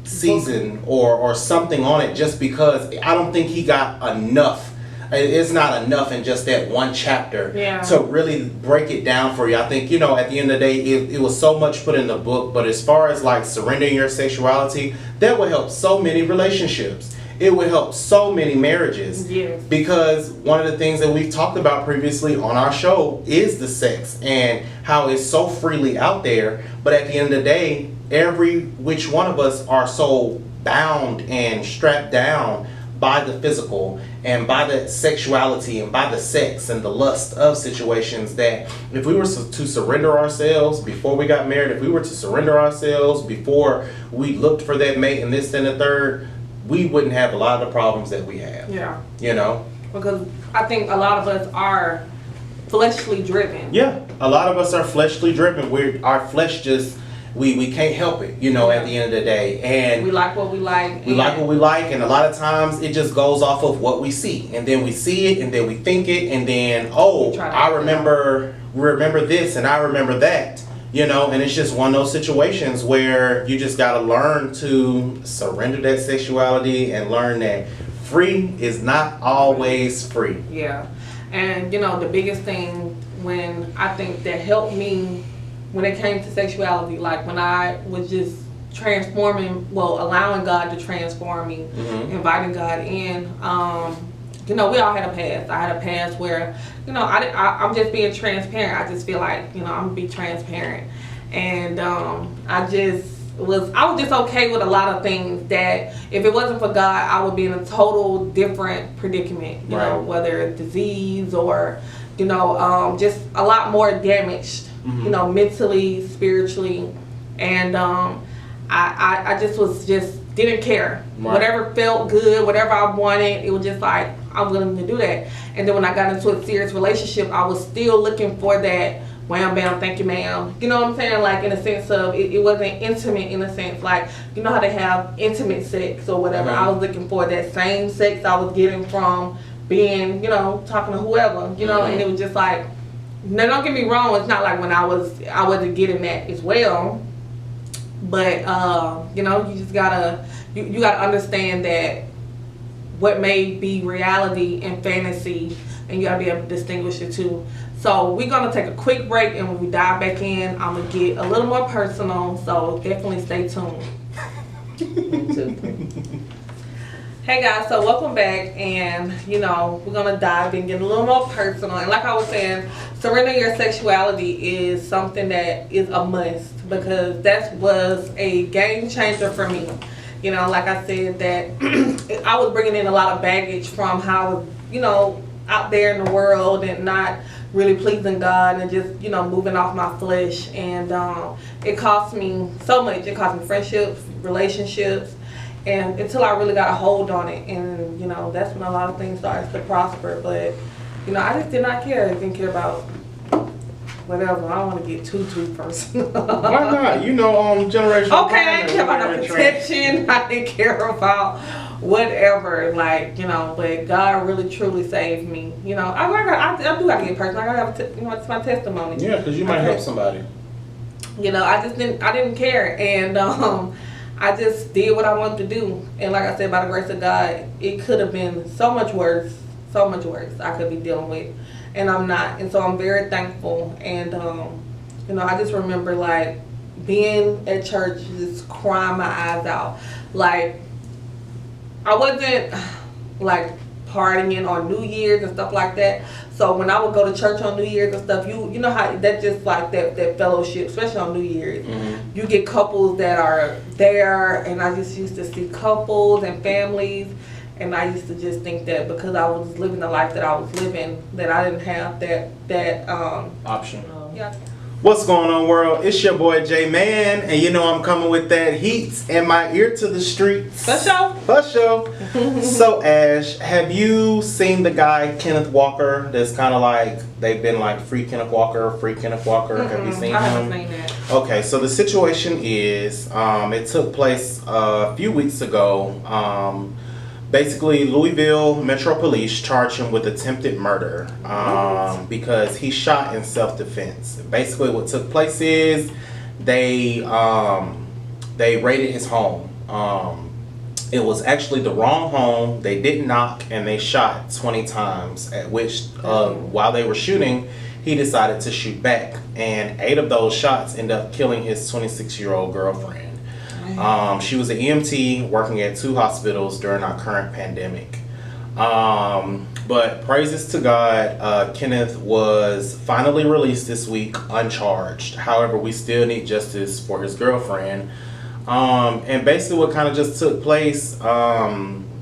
season or something on it, just because I don't think he got enough. It's not enough in just that one chapter to really break it down for you. I think, you know, at the end of the day, it was so much put in the book, but as far as like surrendering your sexuality, that will help so many relationships. It would help so many marriages. Yes. Because one of the things that we've talked about previously on our show is the sex and how it's so freely out there. But at the end of the day, every which one of us are so bound and strapped down by the physical and by the sexuality and by the sex and the lust of situations, that if we were to surrender ourselves before we got married, if we were to surrender ourselves before we looked for that mate and this and the third, we wouldn't have a lot of the problems that we have. Yeah. You know? Because I think a lot of us are fleshly driven. Yeah. A lot of us are fleshly driven. Our flesh just, we can't help it, you know, at the end of the day. And we like what we like. We like what we like, and a lot of times it just goes off of what we see. And then we see it, and then we think it, and then, I remember this, and I remember that. You know, and it's just one of those situations where you just got to learn to surrender that sexuality and learn that free is not always free. Yeah. And, you know, the biggest thing when I think that helped me when it came to sexuality, like when I was just allowing God to transform me, inviting God in, you know, we all had a past. I had a past where, you know, I'm just being transparent. I just feel like, you know, I'm gonna be transparent. And I was just okay with a lot of things that if it wasn't for God, I would be in a total different predicament, you know, whether it's disease or, you know, just a lot more damaged, you know, mentally, spiritually. And I didn't care. Right. Whatever felt good, whatever I wanted, it was just like, I'm willing to do that. And then when I got into a serious relationship, I was still looking for that wham bam, thank you ma'am. You know what I'm saying? Like in a sense of, it wasn't intimate in a sense. Like, you know how they have intimate sex or whatever. I was looking for that same sex I was getting from being, you know, talking to whoever, you know, and it was just like, now don't get me wrong, it's not like when I wasn't getting that as well. But you know, you just gotta you gotta understand that what may be reality and fantasy, and you gotta be able to distinguish the two. So we're gonna take a quick break, and when we dive back in, I'm gonna get a little more personal. So definitely stay tuned. Hey guys, so welcome back, and you know, we're gonna dive and get a little more personal. And like I was saying, surrendering your sexuality is something that is a must, because that was a game changer for me. You know, like I said, that I was bringing in a lot of baggage from how I was, you know, out there in the world and not really pleasing God and just, you know, moving off my flesh. And it cost me so much. It cost me friendships, relationships, and until I really got a hold on it. And, you know, that's when a lot of things started to prosper. But, you know, I just did not care. I didn't care about whatever. I don't want to get too personal. Why not? You know, generational. Okay, I didn't care about no protection. I didn't care about whatever, like, you know. But God really truly saved me. You know, I do got to get personal. I got to have, you know, it's my testimony. Yeah, because you might help somebody. You know, I didn't care, and I just did what I wanted to do. And like I said, by the grace of God, it could have been so much worse I could be dealing with. And I'm not. And so I'm very thankful. And, you know, I just remember, like, being at church, just crying my eyes out. Like, I wasn't, like, partying on New Year's and stuff like that. So when I would go to church on New Year's and stuff, you know how that just like that fellowship, especially on New Year's, you get couples that are there. And I just used to see couples and families. And I used to just think that because I was living the life that I was living, that I didn't have that option. Yeah. What's going on, world? It's your boy J Man, and you know I'm coming with that heat and my ear to the streets. For sure. So Ash, have you seen the guy Kenneth Walker? That's kind of like they've been like free Kenneth Walker. Have you seen him? I haven't seen that. Okay, so the situation is, it took place a few weeks ago. Basically, Louisville Metro Police charged him with attempted murder because he shot in self-defense. Basically, what took place is they raided his home. It was actually the wrong home. They didn't knock, and they shot 20 times, at which while they were shooting, he decided to shoot back. And 8 of those shots ended up killing his 26-year-old girlfriend. She was an EMT working at 2 hospitals during our current pandemic. But praises to God, Kenneth was finally released this week uncharged. However, we still need justice for his girlfriend. And basically what kind of just took place,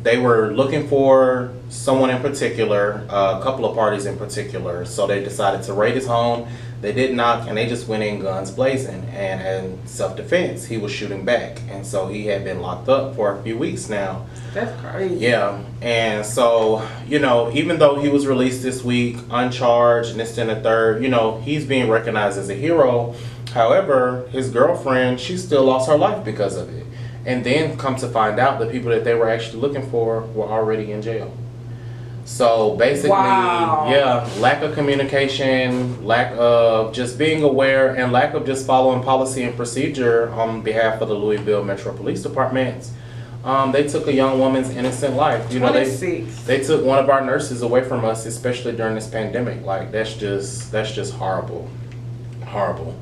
they were looking for someone in particular, a couple of parties in particular. So they decided to raid his home. They did knock, and they just went in guns blazing. And in self-defense, he was shooting back. And so he had been locked up for a few weeks now. That's crazy. Yeah. And so, you know, even though he was released this week, uncharged, and this and the third, you know, he's being recognized as a hero. However, his girlfriend, she still lost her life because of it. And then come to find out, the people that they were actually looking for were already in jail. So basically, wow. Yeah, lack of communication, lack of just being aware, and lack of just following policy and procedure on behalf of the Louisville Metro Police Department. They took a young woman's innocent life. You know, they took one of our nurses away from us, especially during this pandemic. Like, that's just horrible. Horrible.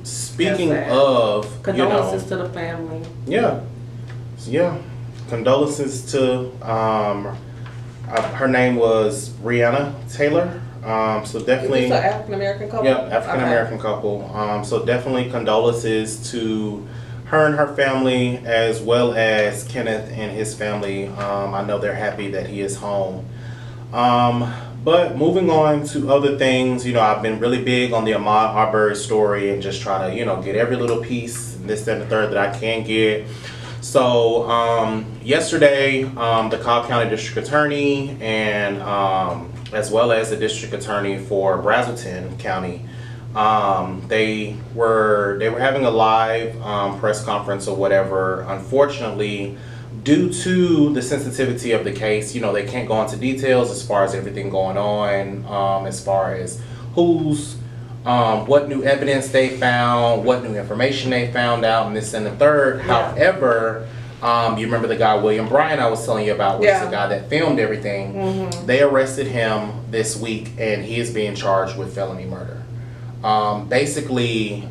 Speaking of, condolences to the family. Yeah. Condolences to her name was Rihanna Taylor. So definitely. Is this an African American couple? Yeah, African American couple. So definitely condolences to her and her family, as well as Kenneth and his family. I know they're happy that he is home. But moving on to other things, you know, I've been really big on the Ahmaud Arbery story and just trying to, you know, get every little piece, this, that, and the third that I can get. So yesterday, the Cobb County District Attorney and as well as the District Attorney for Brazelton County, they were having a live press conference or whatever. Unfortunately, due to the sensitivity of the case, you know, they can't go into details as far as everything going on, as far as what new evidence they found, what new information they found out, and this and the third. Yeah. However, you remember the guy William Bryan I was telling you about, was the guy that filmed everything. Mm-hmm. They arrested him this week, and he is being charged with felony murder. Basically,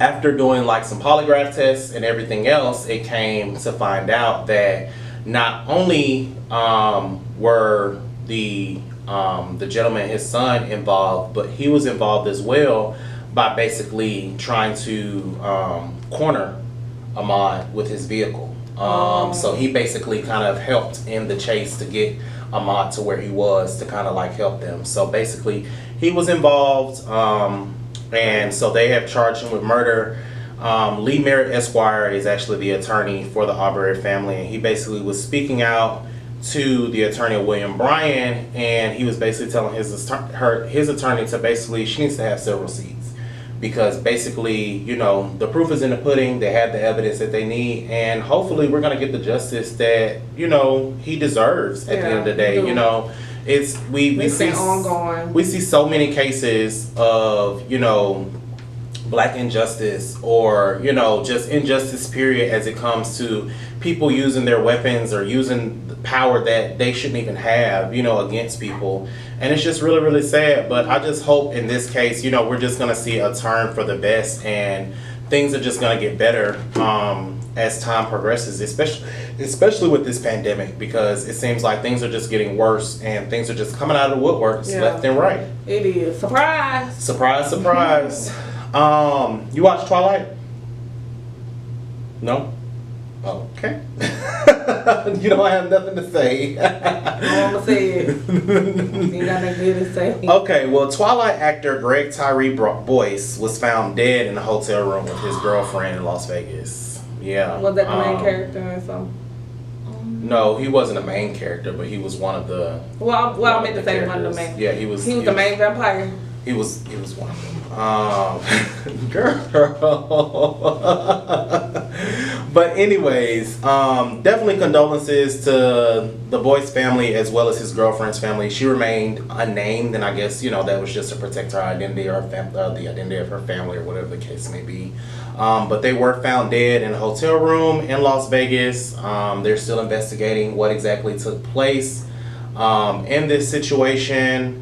after doing like some polygraph tests and everything else, it came to find out that not only were the gentleman, his son, involved, but he was involved as well by basically trying to corner Ahmaud with his vehicle. So he basically kind of helped in the chase to get Ahmaud to where he was, to kind of like help them. So basically he was involved, and so they have charged him with murder. Lee Merritt Esquire is actually the attorney for the Arbery family, and he basically was speaking out to the attorney William Bryan, and he was basically telling his attorney to basically, she needs to have several seats, because basically, you know, the proof is in the pudding. They have the evidence that they need, and hopefully we're going to get the justice that, you know, he deserves at the end of the day. You know, it's we see ongoing. We see so many cases of, you know, black injustice, or, you know, just injustice period, as it comes to people using their weapons or using the power that they shouldn't even have, you know, against people. And it's just really, really sad. But I just hope in this case, you know, we're just going to see a turn for the best, and things are just going to get better as time progresses, especially with this pandemic, because it seems like things are just getting worse, and things are just coming out of the woodworks left and right. It is. Surprise! Surprise, surprise. You watch Twilight? No? Okay. You don't have nothing to say. I'm gonna say it. You got nothing good to say. Okay, well, Twilight actor Greg Tyree Boyce was found dead in a hotel room with his girlfriend in Las Vegas. Yeah. Was that the main character or something? No, he wasn't a main character, but he was one of the. Well, I meant to say one of the main. Yeah, he was. He was the main vampire. He was one of them. Girl. But anyways, definitely condolences to the boy's family as well as his girlfriend's family. She remained unnamed, and I guess, you know, that was just to protect her identity, or the identity of her family, or whatever the case may be. But they were found dead in a hotel room in Las Vegas. They're still investigating what exactly took place in this situation.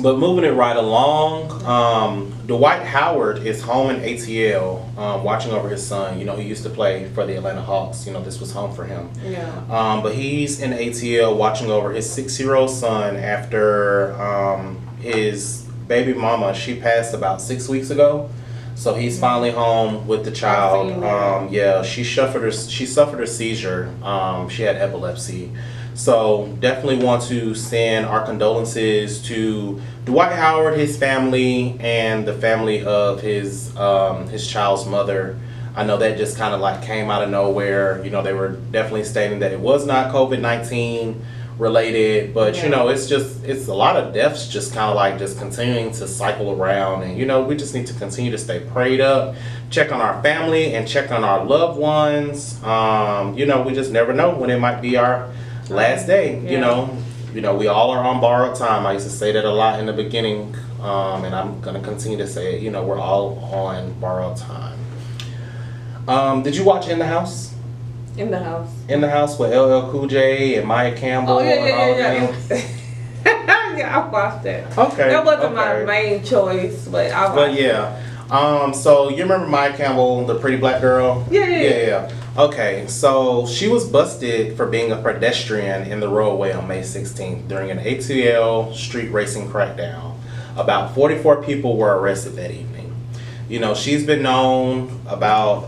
But moving it right along, Dwight Howard is home in ATL, watching over his son. You know, he used to play for the Atlanta Hawks. You know, this was home for him. Yeah. But he's in ATL watching over his 6-year-old son after his baby mama, she passed about 6 weeks ago. So he's finally home with the child. Yeah, she suffered a seizure. She had epilepsy. So definitely want to send our condolences to Dwight Howard, his family, and the family of his child's mother. I know that just kind of like came out of nowhere. You know, they were definitely stating that it was not COVID-19 related, but you know, it's a lot of deaths just kind of like just continuing to cycle around, and you know, we just need to continue to stay prayed up, check on our family and check on our loved ones. You know, we just never know when it might be our last day. You know, we all are on borrowed time. I used to say that a lot in the beginning, and I'm gonna continue to say it. You know, we're all on borrowed time. Did you watch In the House? In the House. In the House with LL Cool J and Maya Campbell. Yeah. Yeah, I watched that. Okay. That wasn't my main choice, but I watched it. So you remember Maya Campbell, the pretty black girl? Yeah. Okay, so she was busted for being a pedestrian in the roadway on May 16th during an ATL street racing crackdown. About 44 people were arrested that evening. You know, she's been known about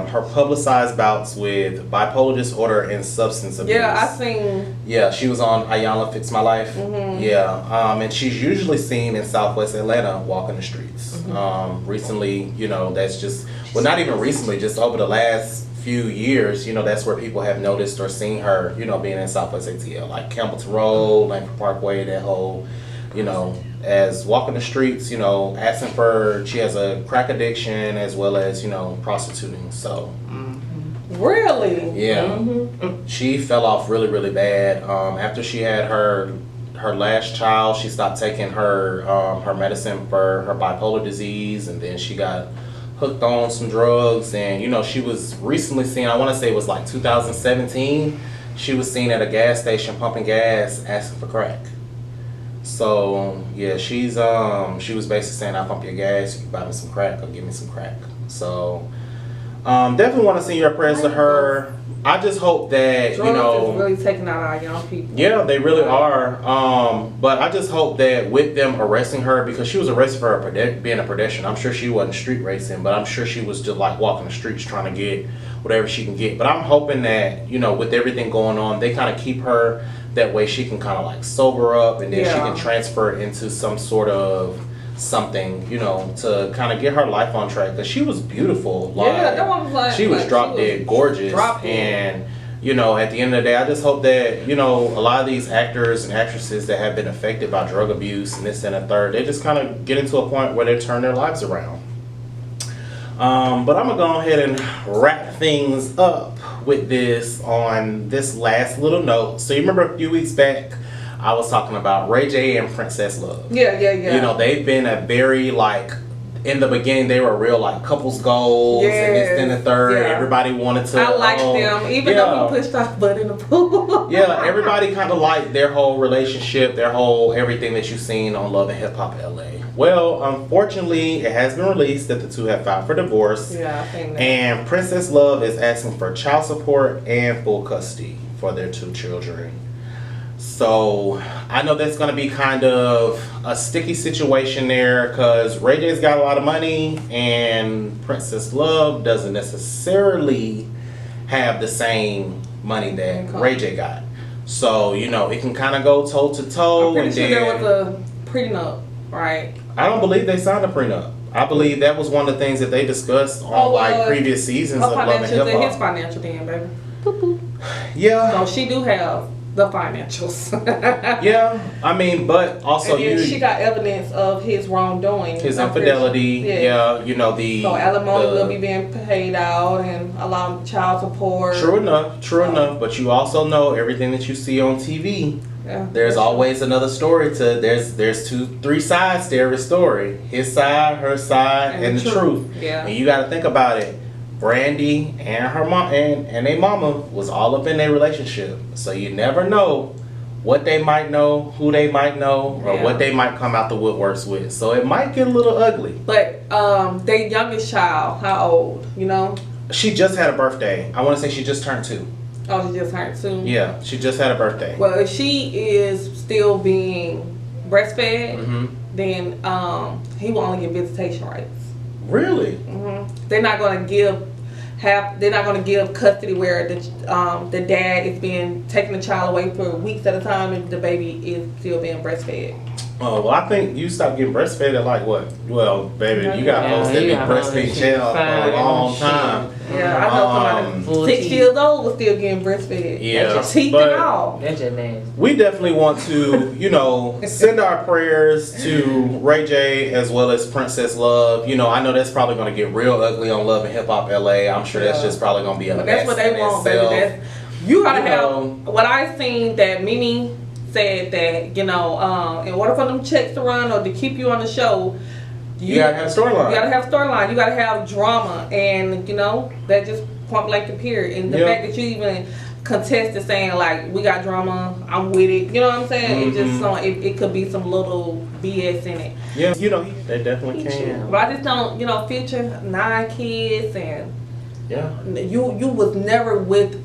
her publicized bouts with bipolar disorder and substance abuse. Yeah, I seen. Yeah, she was on Ayanna Fix My Life. Mm-hmm. Yeah, and she's usually seen in Southwest Atlanta walking the streets. Mm-hmm. Recently, you know, that's just, well, not even recently, just over the last few years, you know, that's where people have noticed or seen her, you know, being in Southwest ATL, like Campbellton Road, Langford Parkway, that whole, you know, as walking the streets, you know, asking for, she has a crack addiction as well as, you know, prostituting. So really, yeah, she fell off really, really bad. After she had her last child, she stopped taking her her medicine for her bipolar disease, and then she got hooked on some drugs. And you know, she was recently seen, I want to say it was like 2017, she was seen at a gas station pumping gas asking for crack. So yeah, she was basically saying, I'll pump your gas, you can buy me some crack or give me some crack. So definitely want to send your prayers to her. I just hope that, drugs you know, is really taking out our young people. Yeah, they really are. But I just hope that with them arresting her, because she was arrested for being a pedestrian. I'm sure she wasn't street racing, but I'm sure she was just like walking the streets trying to get whatever she can get. But I'm hoping that, you know, with everything going on, they kind of keep her that way she can kind of like sober up, and then she can transfer into some sort of something, you know, to kind of get her life on track, because she was beautiful. That one was like, she was drop dead gorgeous. And you know, at the end of the day, I just hope that, you know, a lot of these actors and actresses that have been affected by drug abuse and this and a third, they just kind of get into a point where they turn their lives around. But I'm gonna go ahead and wrap things up with this on this last little note. So you remember a few weeks back, I was talking about Ray J and Princess Love. Yeah. You know, they've been a very, like, in the beginning, they were real, like, couples goals and this and the third. Yeah. Everybody wanted to. I liked them, even though we pushed our butt in the pool. Yeah, everybody kind of liked their whole relationship, their whole everything that you've seen on Love and Hip Hop LA. Well, unfortunately, it has been released that the two have filed for divorce. Yeah, I think that. And Princess Love is asking for child support and full custody for their two children. So I know that's going to be kind of a sticky situation there, because Ray J's got a lot of money and Princess Love doesn't necessarily have the same money that Ray J got. So, you know, it can kind of go toe to toe. I'm pretty sure there was a prenup, right? I don't believe they signed a prenup. I believe that was one of the things that they discussed on like previous seasons of Love and Hip Hop. His financial thing, baby. Yeah. So she do have the financials. Yeah, I mean, but also and she got evidence of his wrongdoing, his infidelity. Yeah, you know, so alimony will be being paid out, and a lot of child support. True enough. But you also know everything that you see on TV. Yeah, there's always another story to. There's 2-3 sides to every story. His side, her side, and the truth. Yeah, and you got to think about it. Brandy and her mom and their mama was all up in their relationship, so you never know what they might know, who they might know, or what they might come out the woodworks with. So it might get a little ugly. But their youngest child, how old? You know, she just had a birthday. I want to say she just turned 2. Oh, she just turned 2. Yeah, she just had a birthday. Well, if she is still being breastfed, then he will only get visitation rights. Really? They're not gonna give custody where the dad is being taking the child away for weeks at a time if the baby is still being breastfed. Oh, well, I think you stopped getting breastfed at like what? Well, baby, you got folks that be breastfeeding child for a long time. Yeah, I know somebody 6 years old was still getting breastfed. Yeah, teeth and all. That's just nasty. We definitely want to, send our prayers to Ray J as well as Princess Love. I know that's probably going to get real ugly on Love and Hip Hop LA. I'm sure that's just probably going to be a mess. That's what they want, baby. You gotta have what I seen that Mimi said that in order for them checks to run or to keep you on the show, you gotta have storyline. You gotta have storyline. You gotta have drama, and that just point blank the period. And the fact that you even contested saying like we got drama, I'm with it. You know what I'm saying? It just it could be some little BS in it. Yeah, they definitely can. But I just don't. Future 9 kids, and you was never with.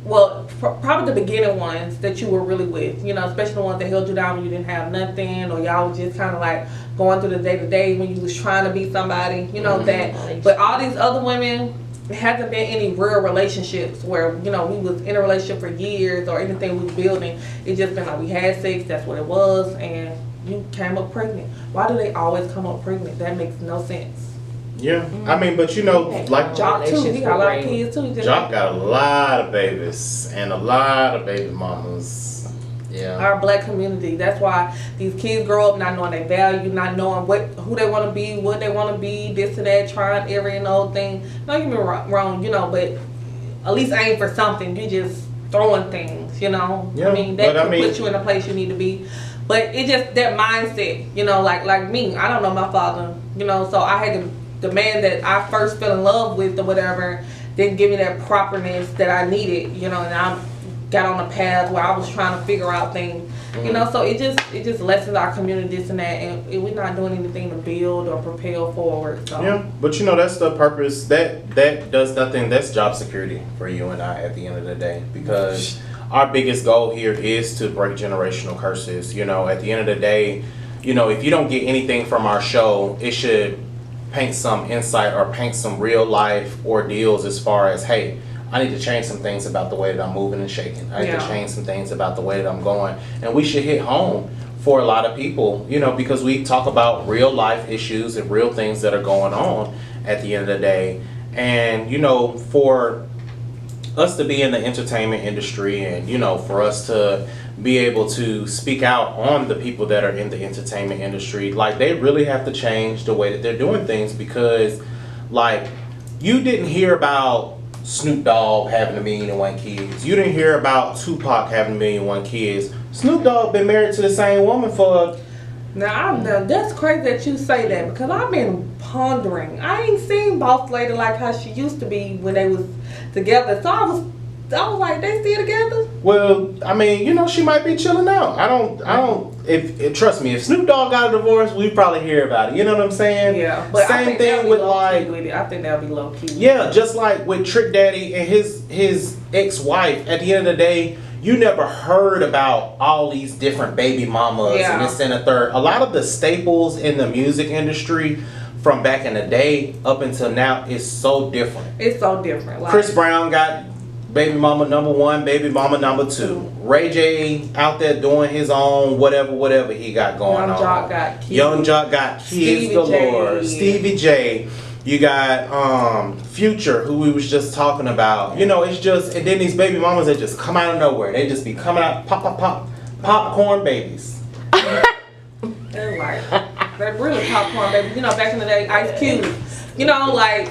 Well, probably the beginning ones that you were really with, especially the ones that held you down when you didn't have nothing, or y'all was just kind of like going through the day to day when you was trying to be somebody, that. But all these other women, it hasn't been any real relationships where we was in a relationship for years or anything we was building. It just been like we had sex, that's what it was, and you came up pregnant. Why do they always come up pregnant? That makes no sense. Yeah, I mean, but like Jock too, he got a lot of kids too. Jock got a lot of babies and a lot of baby mamas. Yeah. Our black community. That's why these kids grow up not knowing their value, not knowing who they want to be, what they want to be, this and that, trying every and old thing. Don't get me wrong, but at least aim for something. You just throwing things, Yeah, I mean, that can put you in a place you need to be. But it just that mindset, like me. I don't know my father, so I had to. The man that I first fell in love with or whatever didn't give me that properness that I needed, and I got on a path where I was trying to figure out things, so it just lessens our community, this and that, and we're not doing anything to build or propel forward. So. Yeah, but that's the purpose. That does nothing. That's job security for you and I at the end of the day, because our biggest goal here is to break generational curses. At the end of the day, if you don't get anything from our show, it should paint some insight or paint some real life ordeals as far as, hey, I need to change some things about the way that I'm moving and shaking. I need to change some things about the way that I'm going. And we should hit home for a lot of people, because we talk about real life issues and real things that are going on at the end of the day. And, for us to be in the entertainment industry and, for us to be able to speak out on the people that are in the entertainment industry, like they really have to change the way that they're doing things, because like you didn't hear about Snoop Dogg having 1,000,001 kids. You didn't hear about Tupac having 1,000,001 kids. Snoop Dogg been married to the same woman for... Now that's crazy that you say that, because I've been pondering. I ain't seen Boss Lady like how she used to be when they was together. So I was like, they still together? Well, I mean, she might be chilling out. I don't. If trust me, if Snoop Dogg got a divorce, we'd probably hear about it. You know what I'm saying? Yeah. But same thing with like. I think that'll be low key. Yeah, just like with Trick Daddy and his ex-wife. At the end of the day, you never heard about all these different baby mamas and this and the third. A lot of the staples in the music industry from back in the day up until now is so different. It's so different. Like, Chris Brown got baby mama number 1, baby mama number 2. Ray J out there doing his own whatever he got going on. Young Jock got kids galore. Stevie J. You got Future, who we was just talking about. It's just, and then these baby mamas that just come out of nowhere. They just be coming out, popcorn babies. They're like, they're really popcorn babies. Back in the day, Ice Cube. Like,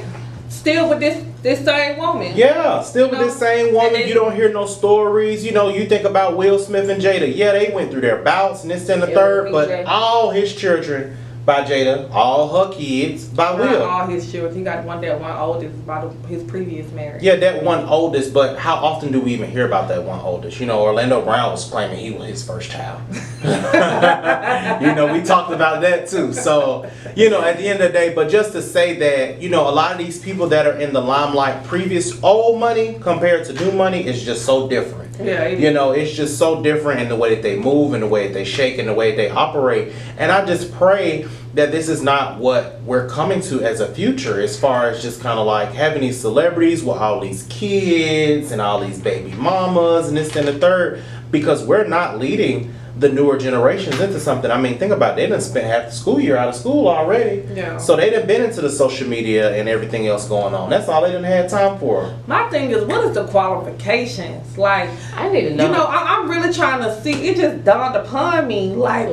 still with this same woman. Yeah, still with this same woman. Then, you don't hear no stories. You think about Will Smith and Jada. Yeah, they went through their bouts and this and the third, but all his children by Jada, all her kids by Will. All his children. He got one oldest by his previous marriage. Yeah, that one oldest, but how often do we even hear about that one oldest? Orlando Brown was claiming he was his first child. We talked about that too. So, at the end of the day, but just to say that, a lot of these people that are in the limelight, previous old money compared to new money is just so different. Yeah, You know, it's just so different in the way that they move, and the way that they shake, and the way that they operate. And I just pray that this is not what we're coming to as a future, as far as just kind of like having these celebrities with all these kids and all these baby mamas and this and the third, because we're not leading the newer generations into something. I mean, think about it. They done spent half the school year out of school already. Yeah. So they done been into the social media and everything else going on. That's all they done had time for. My thing is, what is the qualifications? Like, I need to know. you know, I'm really trying to see. It just dawned upon me, like,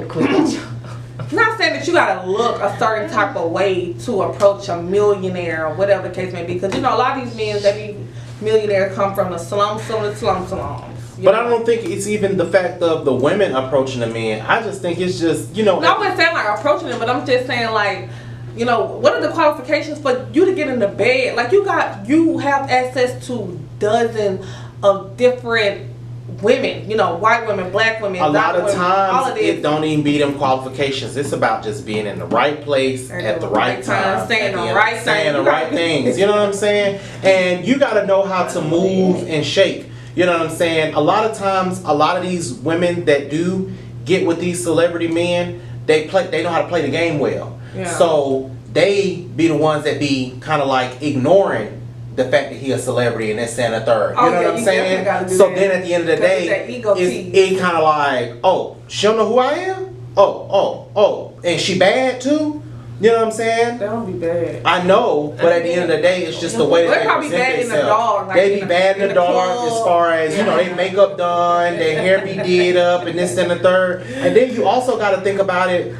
not saying that you gotta look a certain type of way to approach a millionaire or whatever the case may be, because you know a lot of these men that be millionaires come from the slums. But I don't think it's even the fact of the women approaching the men. I just think it's just, you know. No, I wasn't saying like approaching them, but I'm just saying like, you know, what are the qualifications for you to get in the bed? Like you have access to dozens of different women, you know, white women, black women. A lot of women, all times of this. it don't even be them qualifications. It's about just being in the right place at the right time, saying at the end, right saying thing. the right things. You know what I'm saying? And you got to know how to move and shake. You know what I'm saying? A lot of times, a lot of these women that do get with these celebrity men, they know how to play the game well. Yeah. So they be the ones that be kind of like ignoring the fact that he a celebrity and this and a third. You know what I'm saying? So then at the end of the day, it kind of like, oh, she don't know who I am? Oh. And she bad too? You know what I'm saying? They don't be bad. I know, but at the end of the day, it's just the way that they probably present bad in the themselves. dark, like They be bad in the dark club. as far as, you know, they makeup done, their hair be did up, and this and the third. And then you also got to think about it.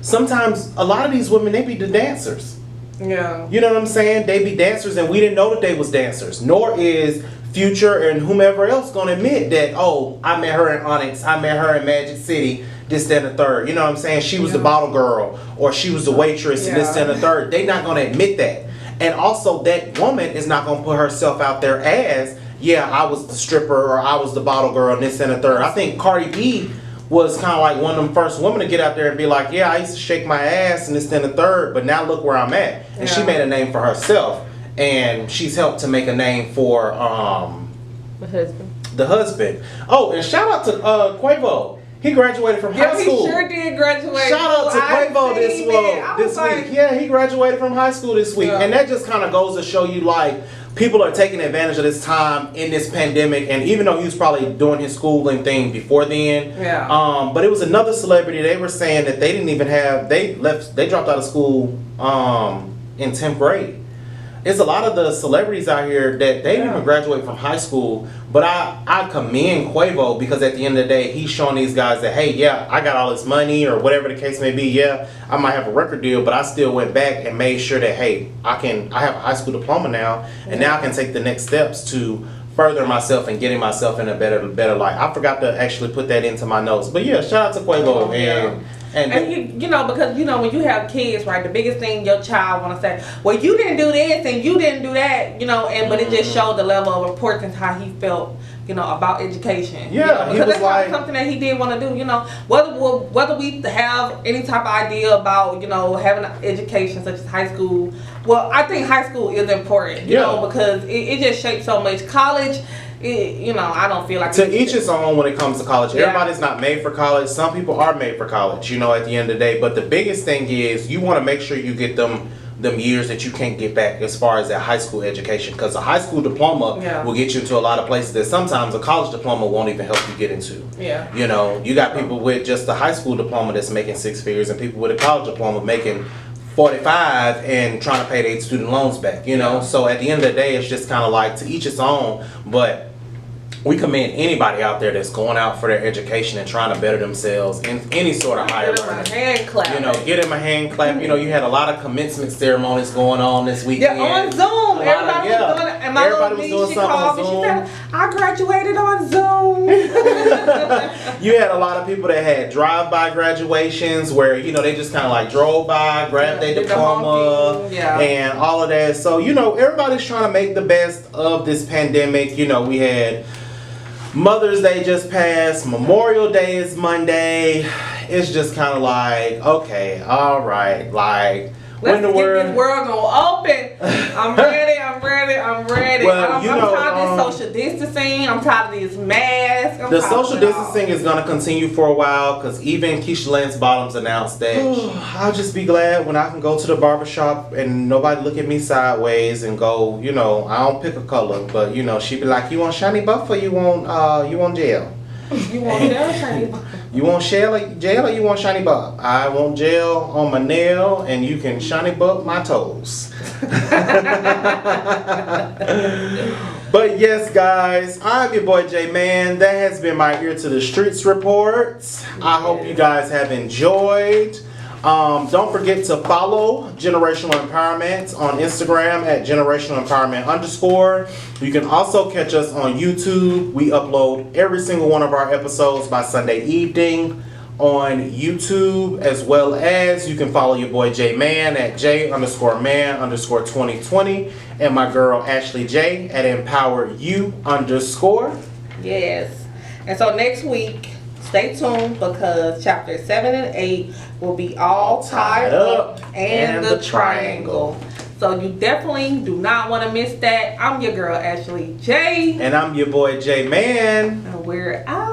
Sometimes a lot of these women, they be the dancers. Yeah. You know what I'm saying? They be dancers, and we didn't know that they was dancers. Nor is Future and whomever else gonna admit that, oh, I met her in Onyx, I met her in Magic City, this, that, and the third. You know what I'm saying? She was the bottle girl, or she was the waitress, and this, that, and the third. They not gonna admit that. And also, that woman is not gonna put herself out there as, yeah, I was the stripper, or I was the bottle girl, and this, and the third. I think Cardi B was kind of like one of them first women to get out there and be like, yeah, I used to shake my ass and this, then the third, but now look where I'm at. And she made a name for herself, and she's helped to make a name for the husband. Oh, and shout out to Quavo. He graduated from high school. He sure did graduate. Shout out to Quavo this week. Yeah, he graduated from high school this week. And that just kind of goes to show you, like, people are taking advantage of this time in this pandemic. And even though he was probably doing his schooling thing before then, but it was another celebrity. They were saying that they didn't even have, they dropped out of school in 10th grade. It's a lot of the celebrities out here that they didn't even graduate from high school. But I commend Quavo, because at the end of the day, he's showing these guys that, hey, yeah, I got all this money, or whatever the case may be. Yeah, I might have a record deal, but I still went back and made sure that, hey, I have a high school diploma now, and now I can take the next steps to further myself and getting myself in a better life. I forgot to actually put that into my notes. But yeah, shout out to Quavo. And you know, because you know, when you have kids, right, the biggest thing your child want to say, well, you didn't do this and you didn't do that, you know, and but it just showed the level of importance how he felt, you know, about education. Yeah, you know, because that's something that he did want to do. You know, whether we have any type of idea about, you know, having an education such as high school. Well, I think high school is important, you know, because it just shapes so much. College, you know, I don't feel like to each its own when it comes to college. Everybody's not made for college. Some people are made for college, you know, at the end of the day. But the biggest thing is you want to make sure you get them years that you can't get back as far as that high school education, because a high school diploma will get you into a lot of places that sometimes a college diploma won't even help you get into. You know, you got people with just a high school diploma that's making 6 figures, and people with a college diploma making 45 and trying to pay their student loans back, you know. So at the end of the day, it's just kind of like to each its own. But we commend anybody out there that's going out for their education and trying to better themselves in any sort of higher learning. Hand clap. You know, get him a hand clap. You know, you had a lot of commencement ceremonies going on this weekend. Yeah, on Zoom. Everybody was doing it. And my little niece, she called me. She said, I graduated on Zoom. You had a lot of people that had drive-by graduations where, you know, they just kind of like drove by, grabbed their diploma, and all of that. So, you know, everybody's trying to make the best of this pandemic. You know, we had Mother's Day just passed, Memorial Day is Monday. It's just kind of like, okay, all right, like, Let's get this world gonna open. I'm ready. Well, I'm tired of this social distancing. I'm tired of these masks. The social distancing is gonna continue for a while because even Keisha Lance Bottoms announced that I'll just be glad when I can go to the barbershop and nobody look at me sideways and go, I don't pick a color, but she be like, you want shiny buff or you want gel? You want gel or shiny buff? You want gel or you want shiny buff? I want gel on my nail and you can shiny buff my toes. But yes, guys, I'm your boy J Man. That has been my Ear to the Streets reports. I hope you guys have enjoyed. Don't forget to follow Generational Empowerment on Instagram at Generational Empowerment _. You can also catch us on YouTube. We upload every single one of our episodes by Sunday evening on YouTube, as well as you can follow your boy J Man at J_man_2020 and my girl Ashley J at EmpowerU_. Yes. And so next week, stay tuned because chapter 7 and 8 will be all tied up and the triangle. So you definitely do not want to miss that. I'm your girl Ashley J. And I'm your boy J Man. And we're out.